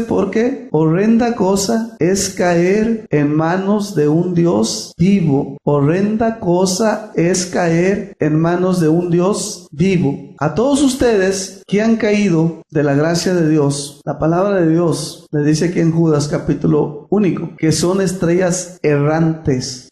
porque horrenda cosa es caer en manos de un Dios vivo. Horrenda cosa es caer en manos de un Dios vivo. A todos ustedes que han caído de la gracia de Dios, la palabra de Dios le dice aquí en Judas capítulo único, que son estrellas errantes,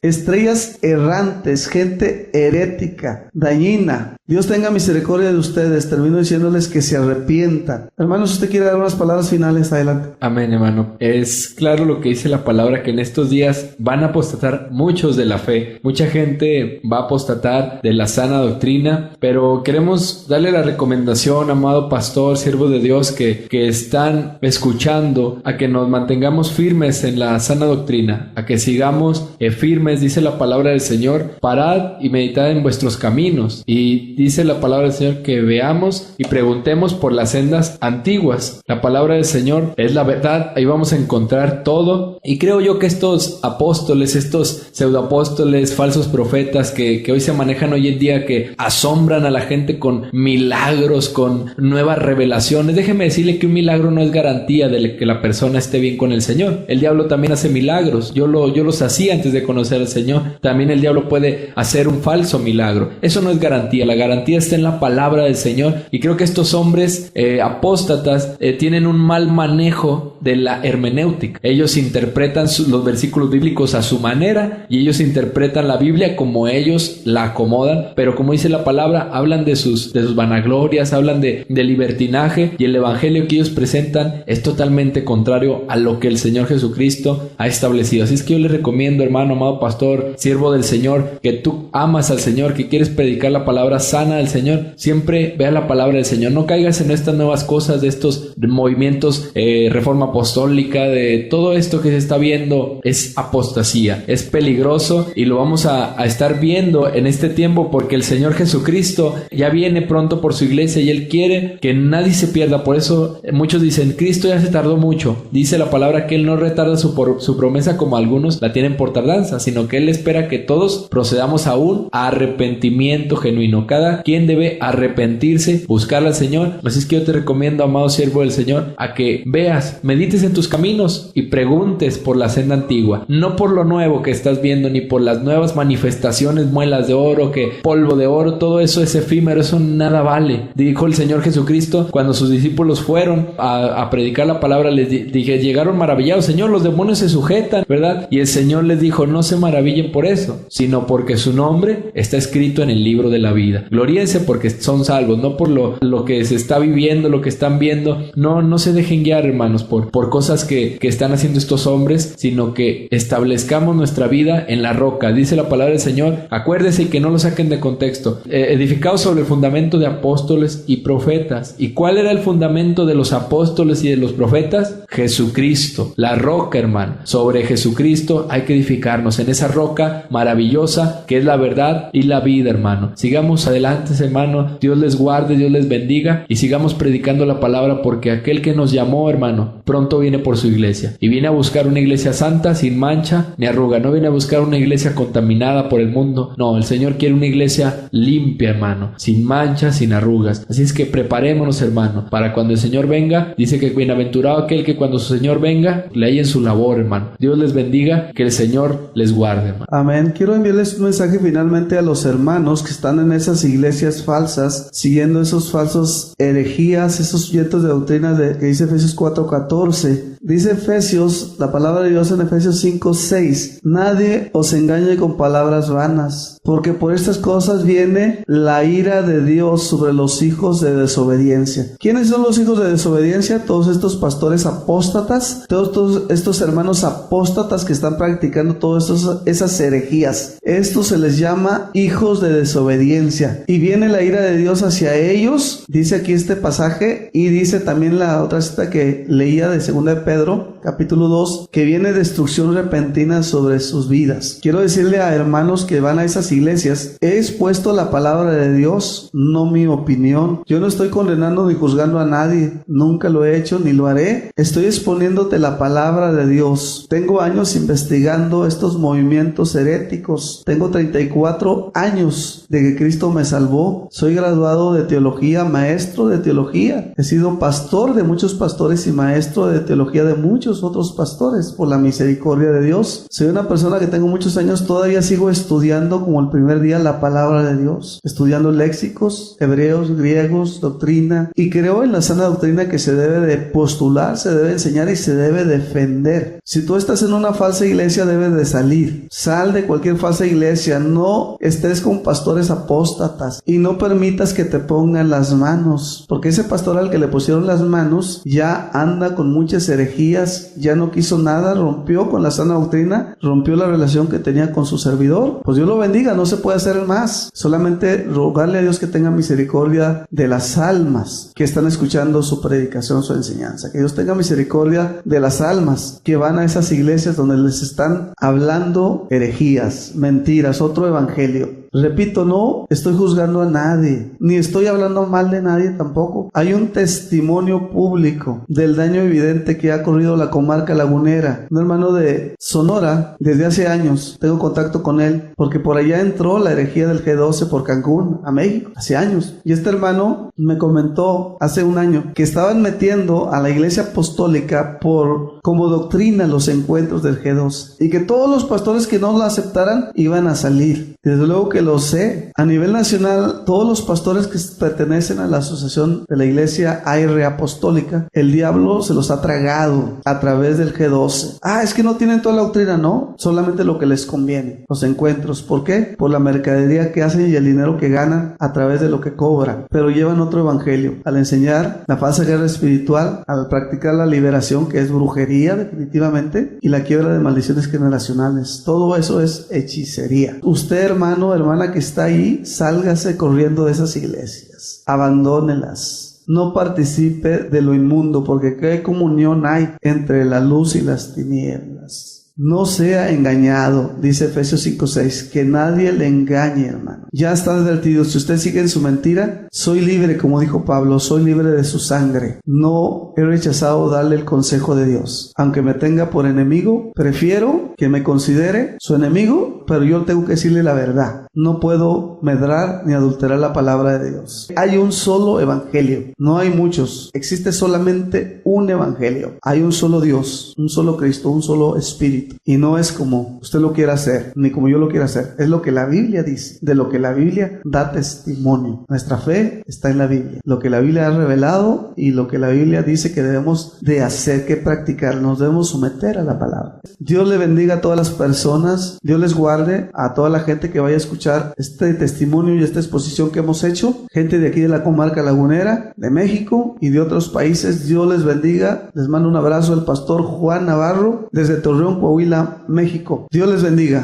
gente herética, dañina. Dios tenga misericordia de ustedes. Termino diciéndoles que se arrepientan. Hermanos, si usted quiere dar unas palabras finales, adelante. Amén, hermano. Es claro lo que dice la palabra, que en estos días van a apostatar muchos de la fe. Mucha gente va a apostatar de la sana doctrina, pero queremos darle la recomendación, amado pastor, siervo de Dios, que están escuchando, a que nos mantengamos firmes en la sana doctrina, a que sigamos firmes. Dice la palabra del Señor: parad y meditad en vuestros caminos. Y dice la palabra del Señor que veamos y preguntemos por las sendas antiguas. La palabra del Señor es la verdad, ahí vamos a encontrar todo. Y creo yo que estos apóstoles, estos pseudoapóstoles, falsos profetas que hoy se manejan hoy en día, que asombran a la gente con milagros, con nuevas revelaciones. Déjeme decirle que un milagro no es garantía de que la persona esté bien con el Señor. El diablo también hace milagros. Yo los hacía antes de conocer al Señor. También el diablo puede hacer un falso milagro. Eso no es garantía. La garantía está en la palabra del Señor. Y creo que estos hombres apóstatas tienen un mal manejo de la hermenéutica. Ellos interpretan los versículos bíblicos a su manera, y ellos interpretan la Biblia como ellos la acomodan. Pero como dice la palabra, hablan de sus vanaglorias, hablan de libertinaje, y el evangelio que ellos presentan es totalmente contrario a lo que el Señor Jesucristo ha establecido. Así es que yo les recomiendo, hermano, amado pastor, siervo del Señor, que tú amas al Señor, que quieres predicar la palabra sana del Señor, siempre vea la palabra del Señor. No caigas en estas nuevas cosas, de estos movimientos, reforma apostólica, de todo esto que se está viendo. Es apostasía, es peligroso, y lo vamos a estar viendo en este tiempo, porque el Señor Jesucristo ya viene pronto por su iglesia y Él quiere que nadie se pierda. Por eso muchos dicen: Cristo ya se tardó mucho. Dice la palabra que Él no retarda su promesa como algunos la tienen por tardanza, sino que Él espera que todos procedamos a un arrepentimiento genuino. Cada quien debe arrepentirse, buscar al Señor. Así es que yo te recomiendo, amado siervo del Señor, a que veas, medites en tus caminos y preguntes por la senda antigua, no por lo nuevo que estás viendo, ni por las nuevas manifestaciones, muelas de oro, que polvo de oro. Todo eso es efímero, eso nada vale. Dijo el Señor Jesucristo cuando sus discípulos fueron a predicar la palabra, les dije, llegaron maravillados: Señor, los demonios se sujetan, ¿verdad? Y el Señor les dijo: no se maravillen por eso, sino porque su nombre está escrito en el libro de la vida. Gloríense porque son salvos, no por lo que se está viviendo, lo que están viendo. No se dejen guiar, hermanos, por cosas que están haciendo estos hombres, sino que establezcamos nuestra vida en la roca. Dice la palabra del Señor, acuérdense, y que no lo saquen de contexto, edificados sobre el fundamento de apóstoles y profetas. ¿Y cuál era el fundamento de los apóstoles y de los profetas? Jesucristo, la roca, hermano. Sobre Jesucristo hay que edificarnos, en esa roca maravillosa que es la verdad y la vida, hermano. Sigamos adelante, hermano. Dios les guarde, Dios les bendiga, y sigamos predicando la palabra, porque aquel que nos llamó, hermano, pronto viene por su iglesia, y viene a buscar una iglesia santa, sin mancha ni arruga. No viene a buscar una iglesia contaminada por el mundo. No, el Señor quiere una iglesia limpia, hermano, sin manchas, sin arrugas. Así es que preparémonos, hermano, para cuando el Señor venga. Dice que bienaventurado aquel que cuando su Señor venga le haya en su labor, hermano. Dios les bendiga, que el Señor les guarde, hermano. Amén. Quiero enviarles un mensaje finalmente a los hermanos que están en esas iglesias falsas, siguiendo esos falsos herejías, esos vientos de doctrina que dice Efesios 4:14. Dice Efesios, la palabra de Dios en Efesios 5:6: nadie os engañe con palabras vanas, almas, porque por estas cosas viene la ira de Dios sobre los hijos de desobediencia. ¿Quiénes son los hijos de desobediencia? Todos estos pastores apóstatas, todos estos hermanos apóstatas que están practicando todas esas herejías. Estos se les llama hijos de desobediencia, y viene la ira de Dios hacia ellos, dice aquí este pasaje, y dice también la otra cita que leía de 2 de Pedro, capítulo 2, que viene destrucción repentina sobre sus vidas. Quiero decirle a hermanos que van a esas iglesias, he expuesto la palabra de Dios, no mi opinión. Yo no estoy condenando ni juzgando a nadie, nunca lo he hecho ni lo haré. Estoy exponiéndote la palabra de Dios. Tengo años investigando estos movimientos heréticos. Tengo 34 años de que Cristo me salvó. Soy graduado de teología, maestro de teología. He sido pastor de muchos pastores y maestro de teología de muchos otros pastores por la misericordia de Dios. Soy una persona que tengo muchos años, todavía sigo estudiando como el primer día la palabra de Dios, estudiando léxicos, hebreos, griegos, doctrina, y creo en la sana doctrina que se debe de postular, se debe enseñar y se debe defender. Si tú estás en una falsa iglesia, debes de salir. Sal de cualquier falsa iglesia, no estés con pastores apóstatas y no permitas que te pongan las manos, porque ese pastor al que le pusieron las manos ya anda con muchas herejías, ya no quiso nada, rompió con la sana doctrina, rompió la relación que tenía con su servidor. Pues Dios lo bendiga, no se puede hacer más, solamente rogarle a Dios que tenga misericordia de las almas que están escuchando su predicación, su enseñanza, que Dios tenga misericordia de las almas que van a esas iglesias donde les están hablando herejías, mentiras, otro evangelio. Repito, no estoy juzgando a nadie, ni estoy hablando mal de nadie tampoco. Hay un testimonio público del daño evidente que ha corrido la comarca lagunera. Un hermano de Sonora, desde hace años, tengo contacto con él, porque por allá entró la herejía del G12 por Cancún, a México, hace años. Y este hermano me comentó hace un año que estaban metiendo a la iglesia apostólica como doctrina los encuentros del G12, y que todos los pastores que no lo aceptaran iban a salir. Desde luego que lo sé. A nivel nacional, todos los pastores que pertenecen a la asociación de la iglesia AR apostólica, el diablo se los ha tragado a través del G12. Es que no tienen toda la doctrina, no, solamente lo que les conviene, los encuentros. ¿Por qué? Por la mercadería que hacen y el dinero que ganan a través de lo que cobran, pero llevan otro evangelio al enseñar la falsa guerra espiritual, al practicar la liberación, que es brujería definitivamente, y la quiebra de maldiciones generacionales. Todo eso es hechicería. Usted, hermano, hermana que está ahí, sálgase corriendo de esas iglesias, abandónelas, no participe de lo inmundo, porque ¿qué comunión hay entre la luz y las tinieblas? No sea engañado, dice Efesios 5:6, que nadie le engañe, hermano. Ya está advertido, si usted sigue en su mentira, soy libre, como dijo Pablo, soy libre de su sangre. No he rechazado darle el consejo de Dios. Aunque me tenga por enemigo, prefiero que me considere su enemigo, pero yo tengo que decirle la verdad. No puedo medrar ni adulterar la palabra de Dios. Hay un solo evangelio, no hay muchos. Existe solamente un evangelio. Hay un solo Dios, un solo Cristo, un solo Espíritu. Y no es como usted lo quiera hacer, ni como yo lo quiera hacer. Es lo que la Biblia dice, de lo que la Biblia da testimonio. Nuestra fe está en la Biblia. Lo que la Biblia ha revelado y lo que la Biblia dice que debemos de hacer, que practicar. Nos debemos someter a la palabra. Dios le bendiga a todas las personas. Dios les guarde a toda la gente que vaya a escuchar este testimonio y esta exposición que hemos hecho. Gente de aquí de la comarca lagunera, de México y de otros países. Dios les bendiga. Les mando un abrazo del pastor Juan Navarro desde Torreón, Coahuila, México. Dios les bendiga.